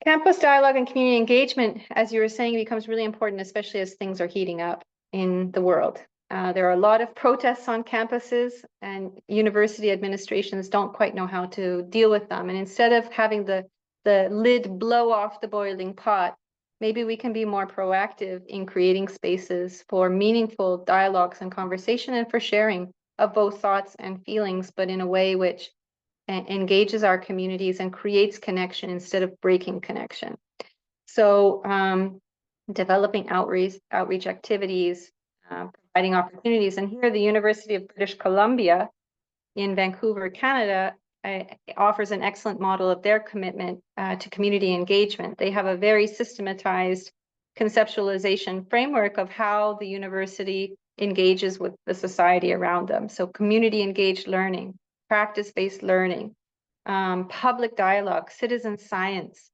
B: Campus dialogue and community engagement, as you were saying, becomes really important, especially as things are heating up in the world. There are a lot of protests on campuses, and university administrations don't quite know how to deal with them. And instead of having the lid blow off the boiling pot, maybe we can be more proactive in creating spaces for meaningful dialogues and conversation, and for sharing of both thoughts and feelings, but in a way which engages our communities and creates connection instead of breaking connection. So developing outreach activities, providing opportunities. And here the University of British Columbia in Vancouver, Canada, offers an excellent model of their commitment to community engagement. They have a very systematized conceptualization framework of how the university engages with the society around them. So community engaged learning, practice-based learning, public dialogue, citizen science,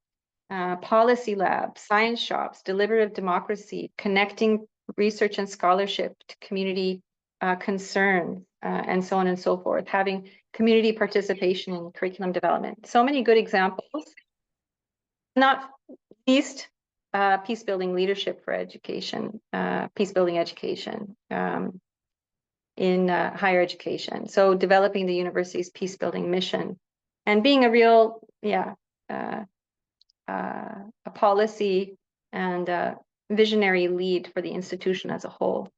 B: policy labs, science shops, deliberative democracy, connecting research and scholarship to community concerns, and so on and so forth, having community participation in curriculum development. So many good examples. Not least, peace-building leadership for education, peace-building education in higher education. So developing the university's peace-building mission and being a real, a policy and visionary lead for the institution as a whole.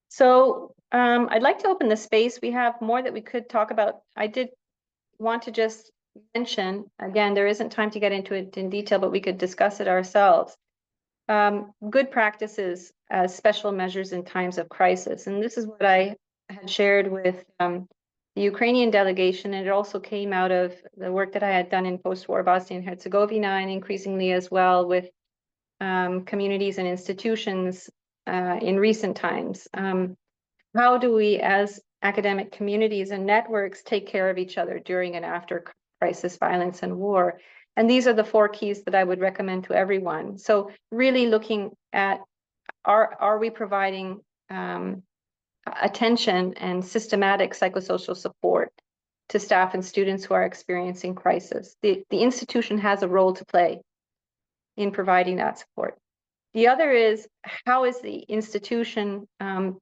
B: So I'd like to open the space. We have more that we could talk about. I did want to just mention, again, there isn't time to get into it in detail, but we could discuss it ourselves. Good practices as special measures in times of crisis. And this is what I had shared with the the Ukrainian delegation, and it also came out of the work that I had done in post-war Bosnia and Herzegovina, and increasingly as well with communities and institutions in recent times. How do we, as academic communities and networks, take care of each other during and after crisis, violence, and war? And these are the 4 keys that I would recommend to everyone. So really looking at, are we providing attention and systematic psychosocial support to staff and students who are experiencing crisis? The institution has a role to play in providing that support. The other is, how is the institution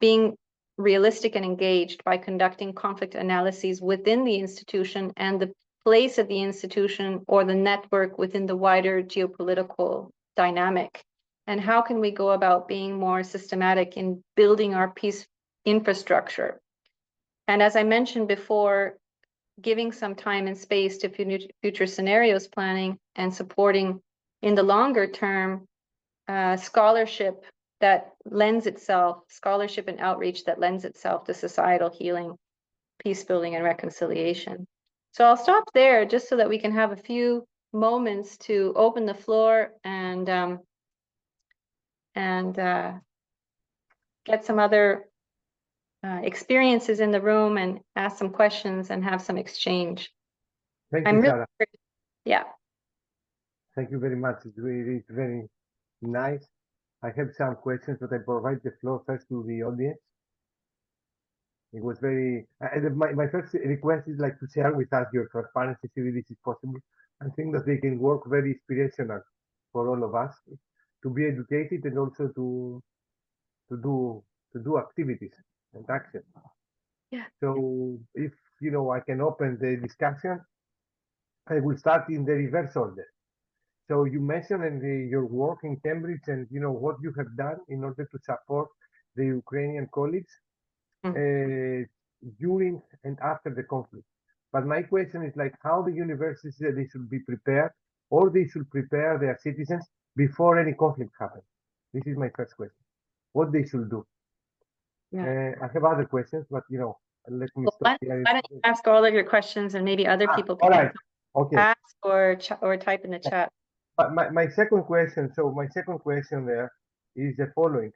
B: being realistic and engaged by conducting conflict analyses within the institution and the place of the institution or the network within the wider geopolitical dynamic? And how can we go about being more systematic in building our peace infrastructure? And as I mentioned before, giving some time and space to future scenarios planning and supporting in the longer term scholarship that lends itself, scholarship and outreach that lends itself to societal healing, peace building, and reconciliation. So I'll stop there just so that we can have a few moments to open the floor and get some other experiences in the room and ask some questions and have some exchange.
A: Thank you, Sara.
B: Yeah.
A: Thank you very much. It's very nice. I have some questions, but I provide the floor first to the audience. It was very, my first request is like to share with us your transparency, if this is possible. I think that they can work very inspirational for all of us to be educated and also to do activities and action.
B: Yeah.
A: So if, I can open the discussion, I will start in the reverse order. So you mentioned in your work in Cambridge and what you have done in order to support the Ukrainian colleagues during and after the conflict. But my question is like how the universities they should be prepared, or they should prepare their citizens before any conflict happens. This is my first question. What they should do.
B: Yeah.
A: I have other questions, but let me stop here.
B: Why don't you ask all of your questions and maybe other people can
A: all right. Okay.
B: ask or type in the chat.
A: But my second question, there is the following.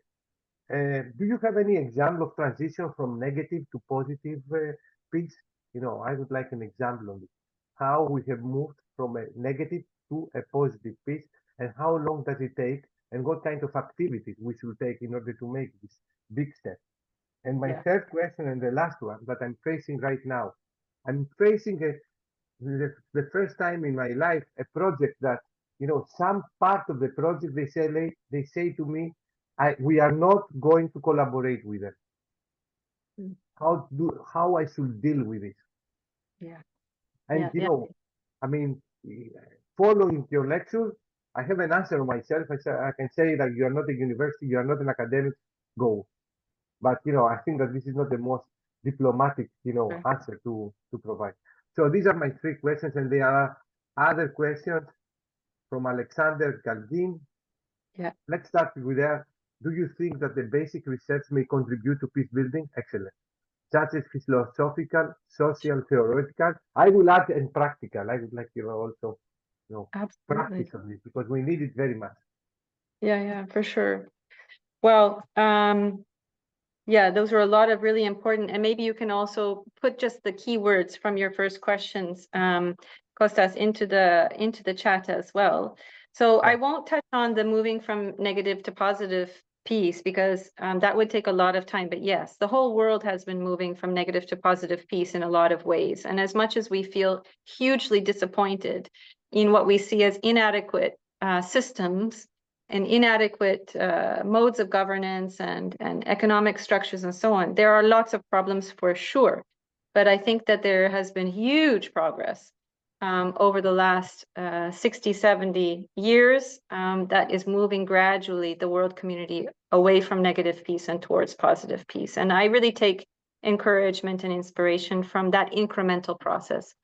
A: Do you have any example of transition from negative to positive peace? I would like an example on this. How we have moved from a negative to a positive peace, and how long does it take, and what kind of activities we should take in order to make this big step. And my third question, and the last one that I'm facing right now, I'm facing the first time in my life a project that some part of the project they say to me, we are not going to collaborate with them. How I should deal with it?
B: Yeah.
A: And I mean, following your lecture, I have an answer myself. I can say that you are not a university, you are not an academic. Go. But I think that this is not the most diplomatic answer to provide. So these are my 3 questions, and there are other questions from Alexander Galgin.
B: Yeah.
A: Let's start with that. Do you think that the basic research may contribute to peace building? Excellent. Such as philosophical, social, theoretical. I will add and practical. I would like also practice on this because we need it very much.
B: Yeah, for sure. Well, yeah, those were a lot of really important, and maybe you can also put just the keywords from your first questions, Kostas, into the chat as well. So I won't touch on the moving from negative to positive piece because that would take a lot of time. But yes, the whole world has been moving from negative to positive peace in a lot of ways. And as much as we feel hugely disappointed in what we see as inadequate systems and inadequate modes of governance and economic structures and so on, there are lots of problems for sure. But I think that there has been huge progress over the last 60, 70 years that is moving gradually the world community away from negative peace and towards positive peace. And I really take encouragement and inspiration from that incremental process.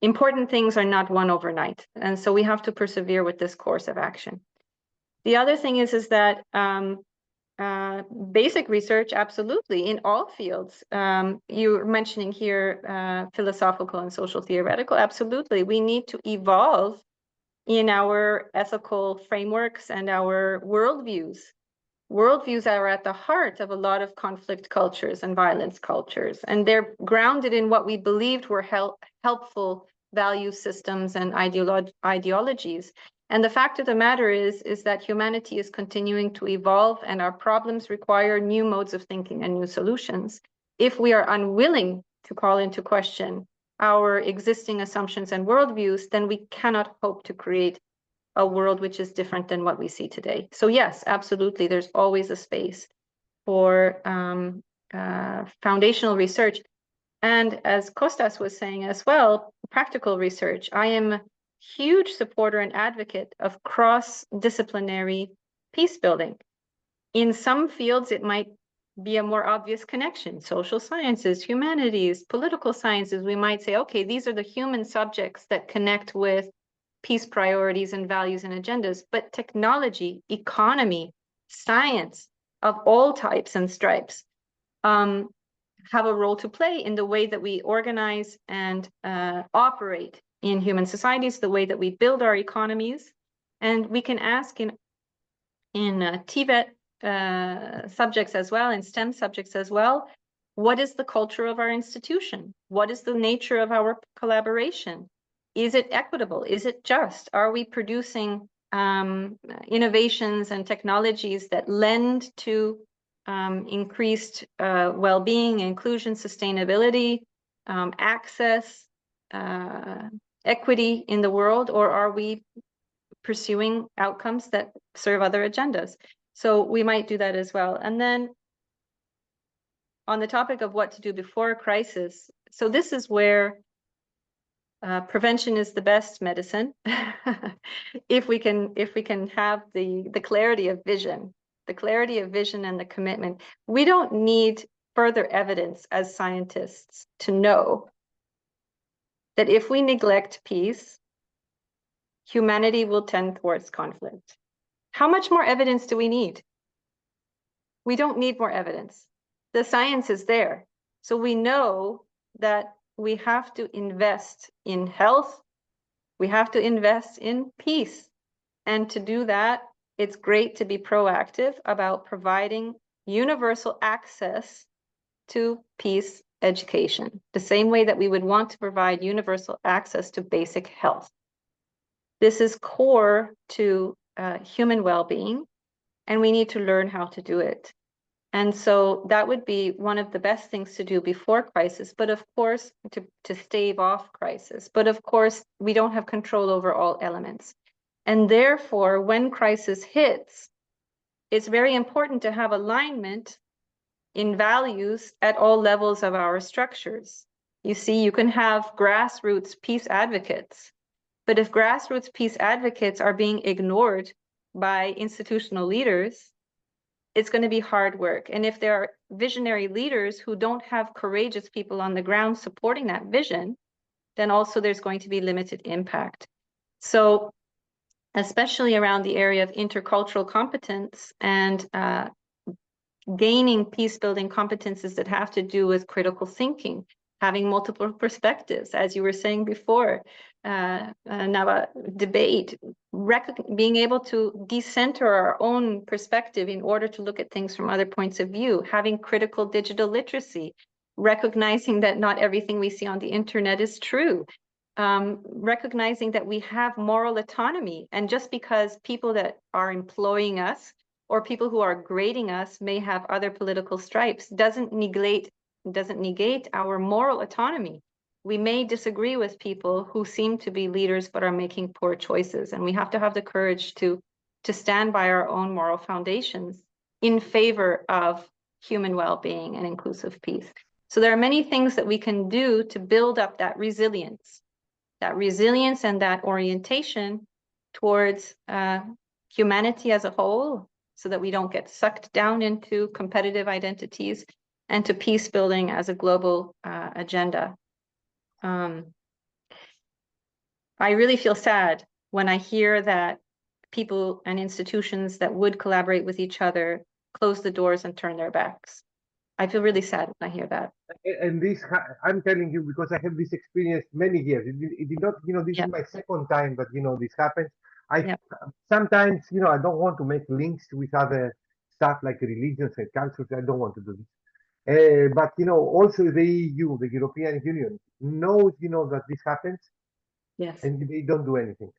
B: Important things are not won overnight. And so we have to persevere with this course of action. The other thing is that basic research, absolutely, in all fields. You're mentioning here philosophical and social theoretical, absolutely. We need to evolve in our ethical frameworks and our worldviews. Worldviews are at the heart of a lot of conflict cultures and violence cultures, and they're grounded in what we believed were helpful value systems and ideologies. And the fact of the matter is that humanity is continuing to evolve, and our problems require new modes of thinking and new solutions. If we are unwilling to call into question our existing assumptions and worldviews, then we cannot hope to create a world which is different than what we see today. So yes, absolutely, there's always a space for foundational research. And as Kostas was saying as well, practical research. I am a huge supporter and advocate of cross-disciplinary peace building. In some fields, it might be a more obvious connection. Social sciences, humanities, political sciences, we might say, okay, these are the human subjects that connect with peace priorities and values and agendas. But technology, economy, science of all types and stripes have a role to play in the way that we organize and operate in human societies, the way that we build our economies. And we can ask in TVET subjects as well, in STEM subjects as well, what is the culture of our institution? What is the nature of our collaboration? Is it equitable? Is it just? Are we producing innovations and technologies that lend to increased well-being, inclusion, sustainability, access, equity in the world, or are we pursuing outcomes that serve other agendas? So we might do that as well. And then on the topic of what to do before a crisis, so this is where prevention is the best medicine. if we can have the clarity of vision, and the commitment. We don't need further evidence as scientists to know that if we neglect peace, humanity will tend towards conflict. How much more evidence do we need? We don't need more evidence. The science is there. So we know that we have to invest in health. We have to invest in peace. And to do that, it's great to be proactive about providing universal access to peace education, the same way that we would want to provide universal access to basic health. This is core to human well-being, and we need to learn how to do it. And so that would be one of the best things to do before crisis, but of course, to stave off crisis. But of course, we don't have control over all elements. And therefore, when crisis hits, it's very important to have alignment in values at all levels of our structures. You see, you can have grassroots peace advocates, but if grassroots peace advocates are being ignored by institutional leaders, it's going to be hard work. And if there are visionary leaders who don't have courageous people on the ground supporting that vision, then also there's going to be limited impact. So especially around the area of intercultural competence and gaining peace-building competences that have to do with critical thinking, having multiple perspectives, as you were saying before, Nava, debate, being able to decenter our own perspective in order to look at things from other points of view, having critical digital literacy, recognizing that not everything we see on the internet is true, recognizing that we have moral autonomy, and just because people that are employing us or people who are grading us may have other political stripes doesn't negate our moral autonomy. We may disagree with people who seem to be leaders but are making poor choices, and we have to have the courage to stand by our own moral foundations in favor of human well-being and inclusive peace. So there are many things that we can do to build up that resilience and that orientation towards humanity as a whole, so that we don't get sucked down into competitive identities, and to peace building as a global agenda. I really feel sad when I hear that people and institutions that would collaborate with each other close the doors and turn their backs. I feel really sad when I hear that.
A: And this, I'm telling you, because I have this experience many years. It did not, this
B: Yeah.
A: is my second time, but this happens.
B: Yeah.
A: Sometimes, I don't want to make links with other stuff like religions and cultures. I don't want to do this. But also the EU, the European Union, knows, that this happens,
B: Yes.
A: and they don't do anything.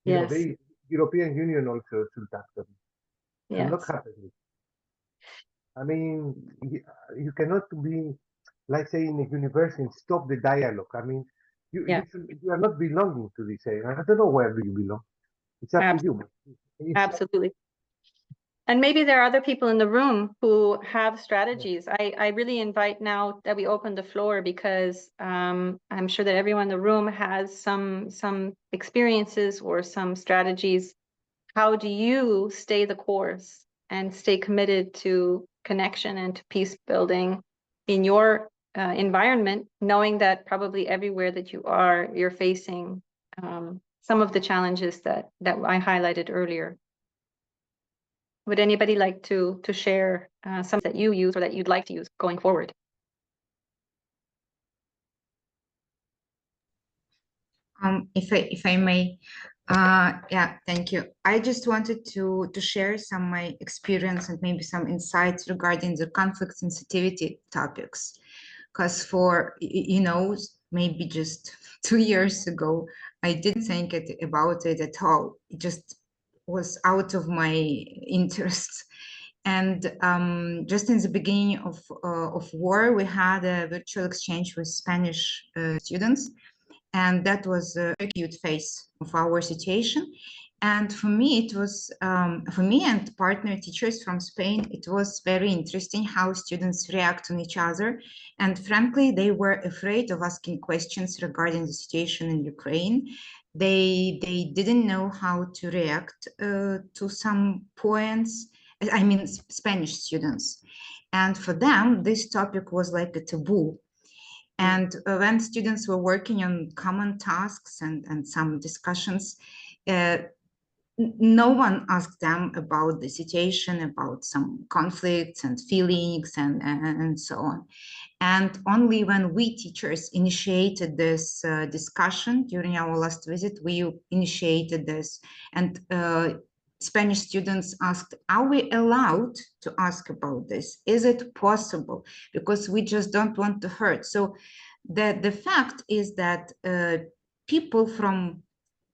B: Yes.
A: The European Union also should act on it. Should not
B: Yes.
A: happen. I mean, you cannot be, like say, in a university and stop the dialogue. I mean,
B: Yeah.
A: you are not belonging to this area. I don't know where do you belong. It's up to you.
B: Absolutely. And maybe there are other people in the room who have strategies. I really invite now that we open the floor, because I'm sure that everyone in the room has some experiences or some strategies. How do you stay the course and stay committed to connection and to peace building in your environment, knowing that probably everywhere that you are, you're facing some of the challenges that I highlighted earlier? Would anybody like to share some that you use or that you'd like to use going forward?
E: If I may, yeah, thank you. I just wanted to share some my experience and maybe some insights regarding the conflict sensitivity topics, because for maybe just 2 years ago, I didn't think about it at all. It just was out of my interest. And just in the beginning of war, we had a virtual exchange with Spanish students, and that was a acute phase of our situation. And for me, it was, for me and partner teachers from Spain, it was very interesting how students react on each other. And frankly, they were afraid of asking questions regarding the situation in Ukraine. They didn't know how to react to some points. I mean, Spanish students. And for them, this topic was like a taboo. And when students were working on common tasks and some discussions, no one asked them about the situation, about some conflicts and feelings and so on. And only when we teachers initiated this discussion during our last visit, we initiated this. And Spanish students asked, are we allowed to ask about this? Is it possible? Because we just don't want to hurt. So the fact is that people from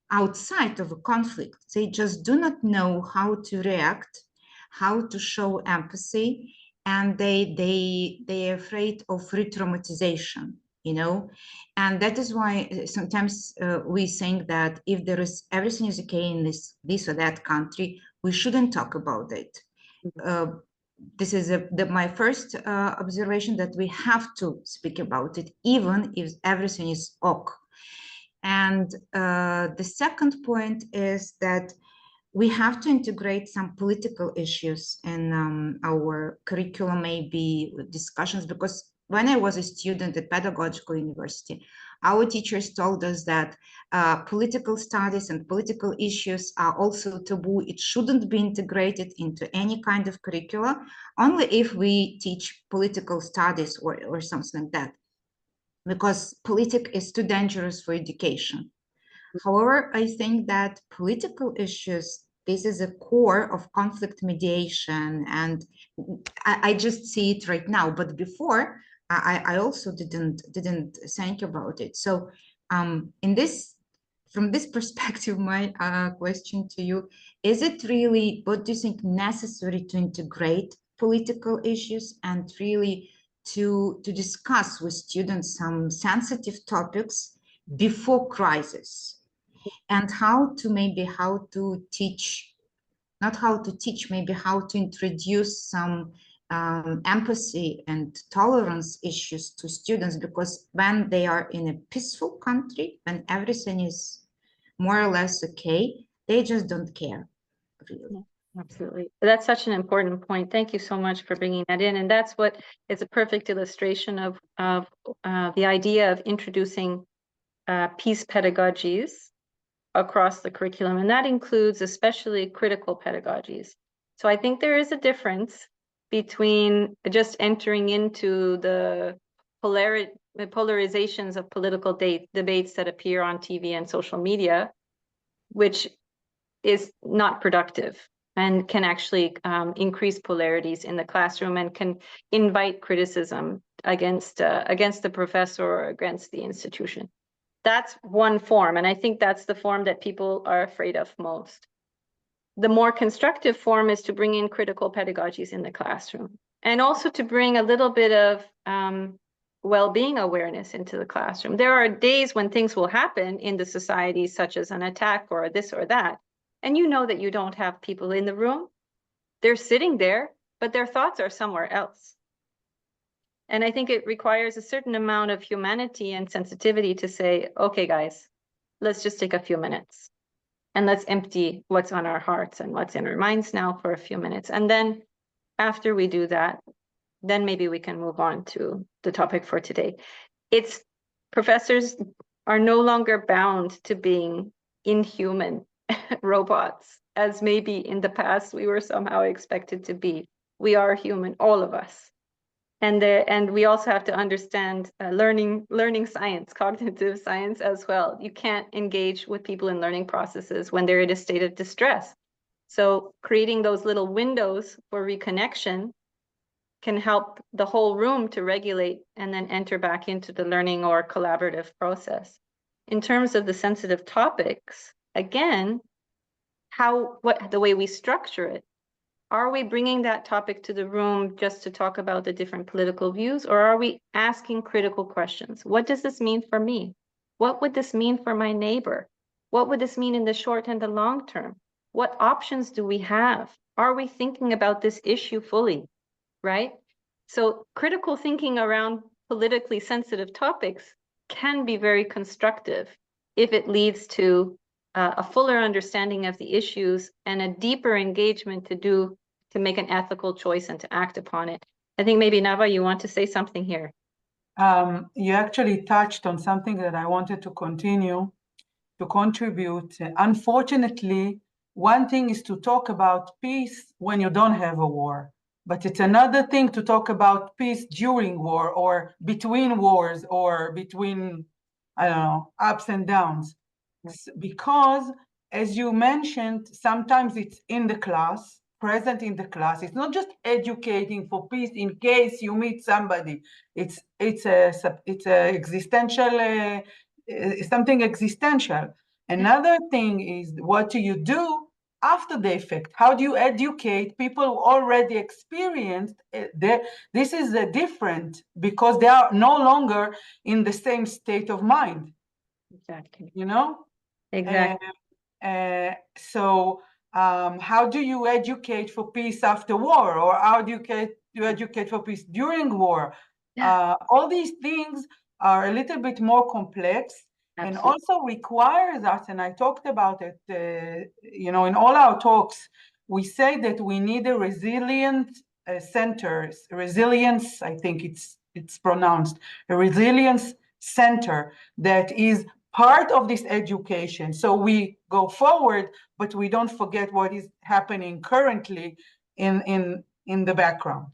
E: outside of a conflict, they just do not know how to react, how to show empathy, and they're afraid of re-traumatization, and that is why sometimes we think that if there is everything is okay in this or that country, we shouldn't talk about it. This is my first observation, that we have to speak about it, even if everything is ok. And the second point is that we have to integrate some political issues in our curriculum, maybe discussions, because when I was a student at Pedagogical University, our teachers told us that political studies and political issues are also taboo. It shouldn't be integrated into any kind of curricula, only if we teach political studies or something like that, because politics is too dangerous for education. However, I think that political issues, this is a core of conflict mediation, and I just see it right now. But before, I also didn't think about it. So, from this perspective, my question to you: is it really, what do you think, necessary to integrate political issues and really to discuss with students some sensitive topics before crisis? And how to teach, not how to teach, maybe how to introduce some empathy and tolerance issues to students, because when they are in a peaceful country, when everything is more or less okay, they just don't care, really.
B: Absolutely. That's such an important point. Thank you so much for bringing that in. And that's what is a perfect illustration of the idea of introducing peace pedagogies across the curriculum. And that includes especially critical pedagogies. So I think there is a difference between just entering into the polarizations of political debates that appear on TV and social media, which is not productive and can actually increase polarities in the classroom and can invite criticism against the professor or against the institution. That's one form, and I think that's the form that people are afraid of most. The more constructive form is to bring in critical pedagogies in the classroom, and also to bring a little bit of well-being awareness into the classroom. There are days when things will happen in the society, such as an attack or this or that, and you know that you don't have people in the room. They're sitting there, but their thoughts are somewhere else. And I think it requires a certain amount of humanity and sensitivity to say, okay, guys, let's just take a few minutes and let's empty what's on our hearts and what's in our minds now for a few minutes. And then after we do that, then maybe we can move on to the topic for today. Professors are no longer bound to being inhuman robots, as maybe in the past we were somehow expected to be. We are human, all of us. And we also have to understand learning science, cognitive science as well. You can't engage with people in learning processes when they're in a state of distress. So creating those little windows for reconnection can help the whole room to regulate and then enter back into the learning or collaborative process. In terms of the sensitive topics, again, the way we structure it, are we bringing that topic to the room just to talk about the different political views, or are we asking critical questions? What does this mean for me? What would this mean for my neighbor? What would this mean in the short and the long term? What options do we have? Are we thinking about this issue fully, right? So critical thinking around politically sensitive topics can be very constructive if it leads to a fuller understanding of the issues and a deeper engagement to make an ethical choice and to act upon it. I think maybe Nava, you want to say something here.
D: You actually touched on something that I wanted to continue to contribute. Unfortunately, one thing is to talk about peace when you don't have a war, but it's another thing to talk about peace during war or between wars or between, I don't know, ups and downs. Because, as you mentioned, sometimes it's in the class, present in the class. It's not just educating for peace in case you meet somebody. It's a existential, something existential. Another thing is, what do you do after the effect? How do you educate people who already experienced this is different because they are no longer in the same state of mind.
B: Exactly.
D: You know?
B: Exactly.
D: So how do you educate for peace after war, or how do you educate for peace during war? All these things are a little bit more complex. Absolutely. And also requires us, and I talked about it, in all our talks, we say that we need a resilient centers, resilience, I think it's pronounced, a resilience center that is part of this education. So we go forward, but we don't forget what is happening currently in the background.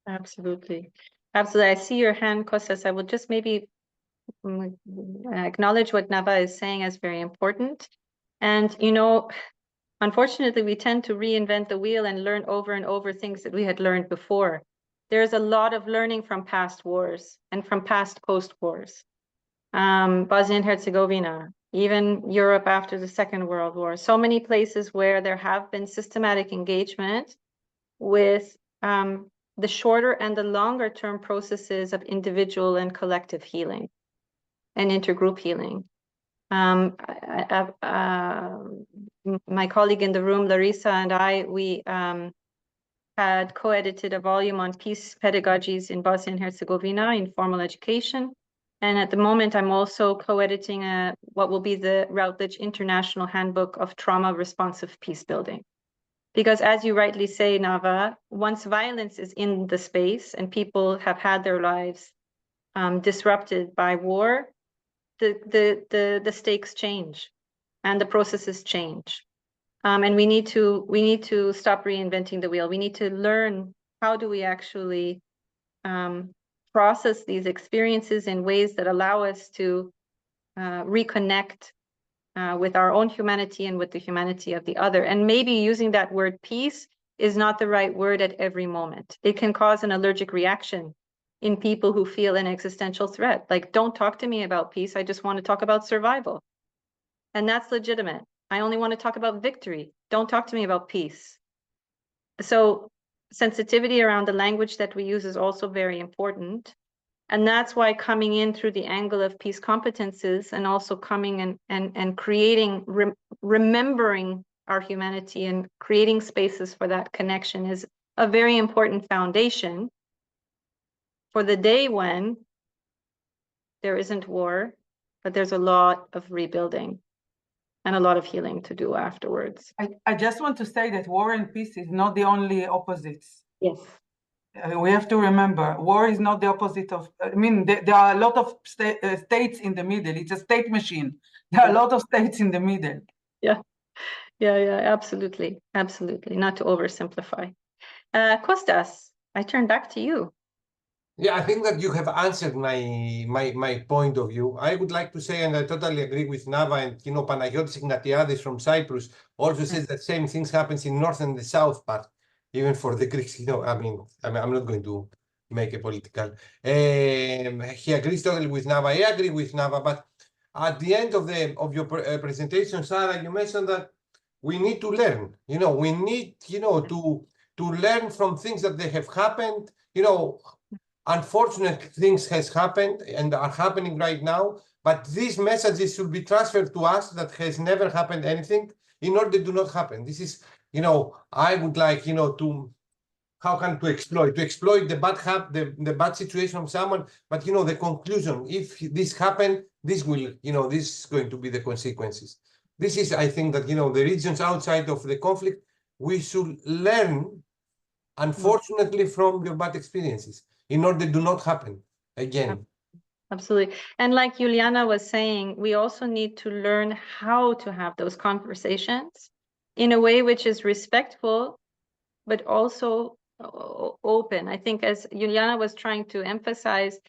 D: Absolutely.
B: Absolutely. I see your hand, Kostas. I will just maybe acknowledge what Nava is saying as very important. And, unfortunately, we tend to reinvent the wheel and learn over and over things that we had learned before. There's a lot of learning from past wars and from past post-wars. Bosnia and Herzegovina, even Europe after the Second World War, so many places where there have been systematic engagement with the shorter and the longer term processes of individual and collective healing and intergroup healing. My colleague in the room, Larissa, and we had co-edited a volume on peace pedagogies in Bosnia and Herzegovina in formal education. And at the moment, I'm also co-editing what will be the Routledge International Handbook of Trauma Responsive Peace Building. Because as you rightly say, Nava, once violence is in the space and people have had their lives disrupted by war, the stakes change and the processes change. And we need to stop reinventing the wheel. We need to learn how do we actually process these experiences in ways that allow us to reconnect with our own humanity and with the humanity of the other. And maybe using that word peace is not the right word at every moment. It can cause an allergic reaction in people who feel an existential threat. Like, don't talk to me about peace. I just want to talk about survival. And that's legitimate. I only want to talk about victory. Don't talk to me about peace. So sensitivity around the language that we use is also very important. And that's why coming in through the angle of peace competences and also coming and creating, remembering our humanity and creating spaces for that connection is a very important foundation for the day when there isn't war, but there's a lot of rebuilding and a lot of healing to do afterwards.
D: I just want to say that war and peace is not the only opposites.
B: Yes.
D: We have to remember, war is not the opposite of, I mean, there are a lot of states in the middle. It's a state machine. There are a lot of states in the middle.
B: Yeah, absolutely. Absolutely. Not to oversimplify. Kostas, I turn back to you.
F: Yeah, I think that you have answered my point of view. I would like to say, and I totally agree with Nava, and Panagiotis Ignatiadis from Cyprus also says that same things happens in north and the south part, even for the Greeks. I mean, I'm not going to make a political. He agrees totally with Nava. I agree with Nava, but at the end of your presentation, Sarah, you mentioned that we need to learn. We need to learn from things that they have happened. Unfortunate things has happened and are happening right now, but these messages should be transferred to us that has never happened anything in order to not happen. This is, I would like, to exploit the bad situation of someone, but the conclusion, if this happened, this will, this is going to be the consequences. This is, I think that, the regions outside of the conflict, we should learn, unfortunately, from the bad experiences in order to not happen again.
B: Absolutely. And like Juliana was saying, we also need to learn how to have those conversations in a way which is respectful, but also open. I think, as Juliana was trying to emphasize,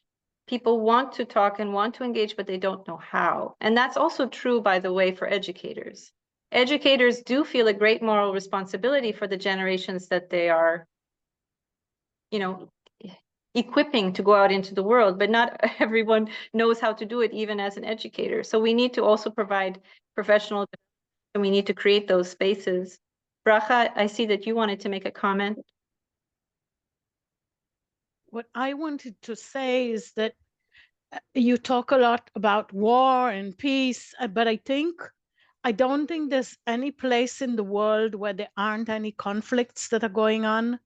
B: people want to talk and want to engage, but they don't know how. And that's also true, by the way, for educators. Educators do feel a great moral responsibility for the generations that they are, equipping to go out into the world, but not everyone knows how to do it, even as an educator. So we need to also provide professional, and we need to create those spaces. Bracha, I see that you wanted to make a comment.
G: What I wanted to say is that you talk a lot about war and peace, but I don't think there's any place in the world where there aren't any conflicts that are going on.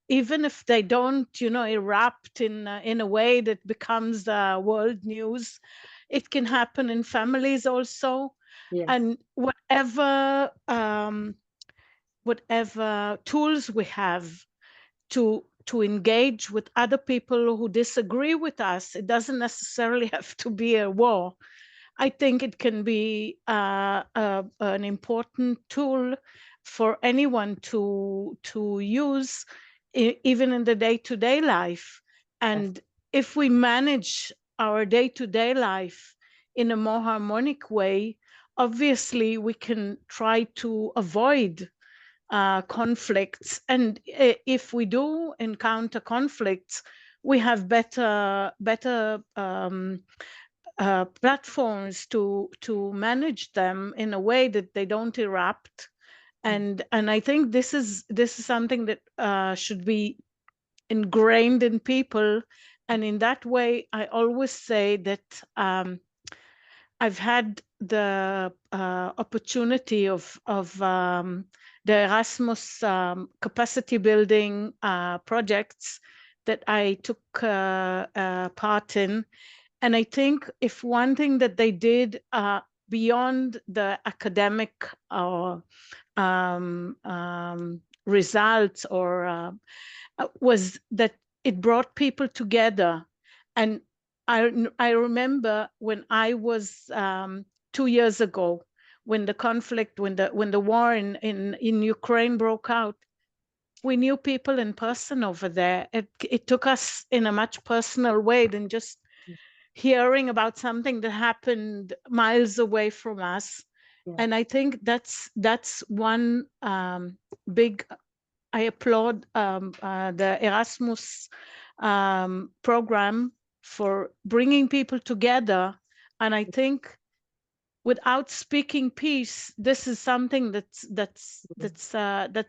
G: Even if they don't, erupt in a way that becomes world news, it can happen in families also. Yes. And whatever tools we have to engage with other people who disagree with us, it doesn't necessarily have to be a war. I think it can be an important tool for anyone to use, even in the day-to-day life. And if we manage our day-to-day life in a more harmonic way, obviously we can try to avoid conflicts. And if we do encounter conflicts, we have better platforms to manage them in a way that they don't erupt. And I think this is something that should be ingrained in people. And in that way, I always say that I've had the opportunity of the Erasmus capacity building projects that I took part in. And I think if one thing that they did beyond the academic results was that it brought people together. And I remember when I was 2 years ago, when the conflict, when the war in Ukraine broke out, we knew people in person over there. It took us in a much personal way than just hearing about something that happened miles away from us.
B: Yeah.
G: And I think that's one big. I applaud the Erasmus program for bringing people together. And I think without speaking peace, this is something that's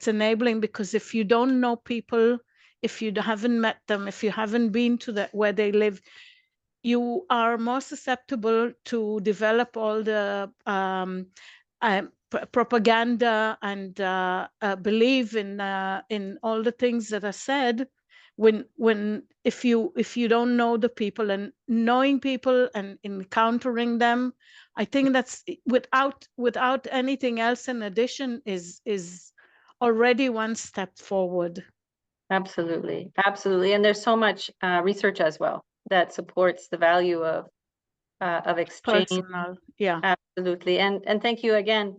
G: enabling, because if you don't know people, if you haven't met them, if you haven't been to where they live, you are more susceptible to develop all the propaganda and believe in all the things that are said. If you don't know the people, and knowing people and encountering them, I think that's without anything else in addition is already one step forward.
B: Absolutely, absolutely. And there's so much research as well that supports the value of exchange.
G: Personal, yeah.
B: Absolutely. And thank you again.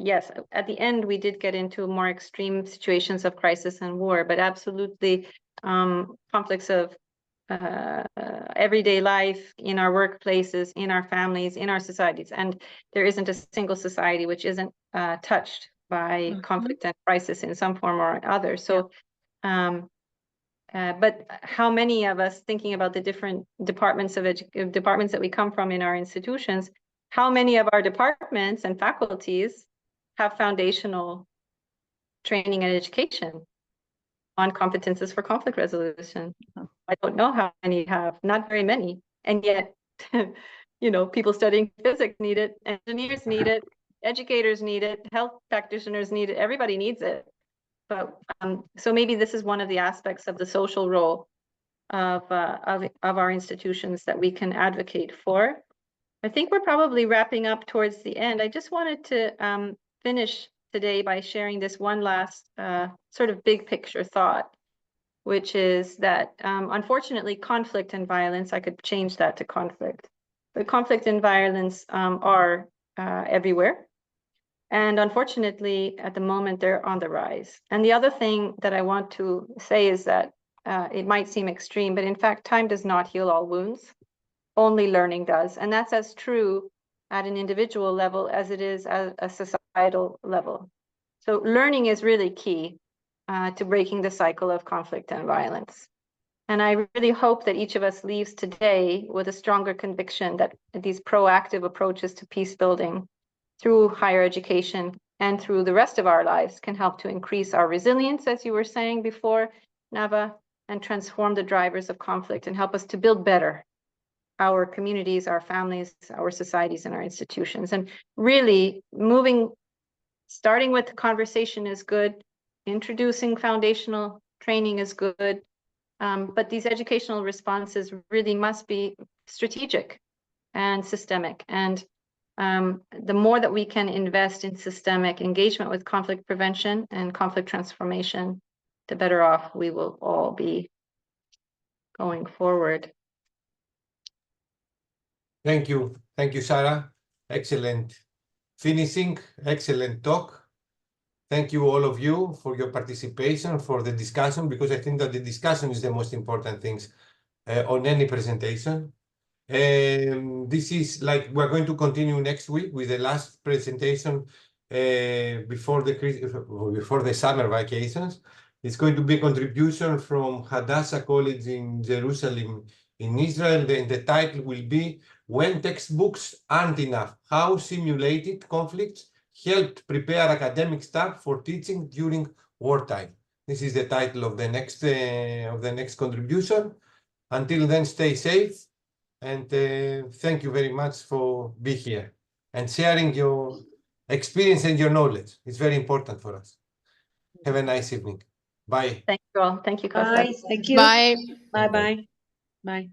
B: Yes, at the end we did get into more extreme situations of crisis and war, but absolutely conflicts of everyday life, in our workplaces, in our families, in our societies. And there isn't a single society which isn't touched by conflict and crisis in some form or other. So but how many of us, thinking about the different departments departments that we come from in our institutions, how many of our departments and faculties have foundational training and education on competences for conflict resolution? I don't know how many have, not very many. And yet, you know, people studying physics need it, engineers need it, educators need it, health practitioners need it, everybody needs it. But so maybe this is one of the aspects of the social role of our institutions that we can advocate for. I think we're probably wrapping up towards the end. I just wanted to finish today by sharing this one last sort of big picture thought, which is that unfortunately conflict and violence, I could change that to conflict, but conflict and violence are everywhere. And unfortunately, at the moment, they're on the rise. And the other thing that I want to say is that it might seem extreme, but in fact, time does not heal all wounds. Only learning does. And that's as true at an individual level as it is at a societal level. So learning is really key to breaking the cycle of conflict and violence. And I really hope that each of us leaves today with a stronger conviction that these proactive approaches to peace building through higher education and through the rest of our lives can help to increase our resilience, as you were saying before, Nava, and transform the drivers of conflict and help us to build better our communities, our families, our societies, and our institutions. And really starting with the conversation is good, introducing foundational training is good, but these educational responses really must be strategic and systemic. And the more that we can invest in systemic engagement with conflict prevention and conflict transformation, the better off we will all be going forward.
F: Thank you, Sara. Excellent finishing, excellent talk. Thank you all of you for your participation, for the discussion, because I think that the discussion is the most important things on any presentation. This is like, we're going to continue next week with the last presentation before the summer vacations. It's going to be a contribution from Hadassah College in Jerusalem in Israel. The title will be When Textbooks Aren't Enough, How Simulated Conflicts Helped Prepare Academic Staff for Teaching During Wartime. This is the title of the next contribution. Until then, stay safe. And thank you very much for being here and sharing your experience and your knowledge. It's very important for us. Have a nice evening. Bye.
B: Thank you all. Thank you, Costa.
H: Bye. Thank you.
I: Bye.
H: Bye. Bye. Bye.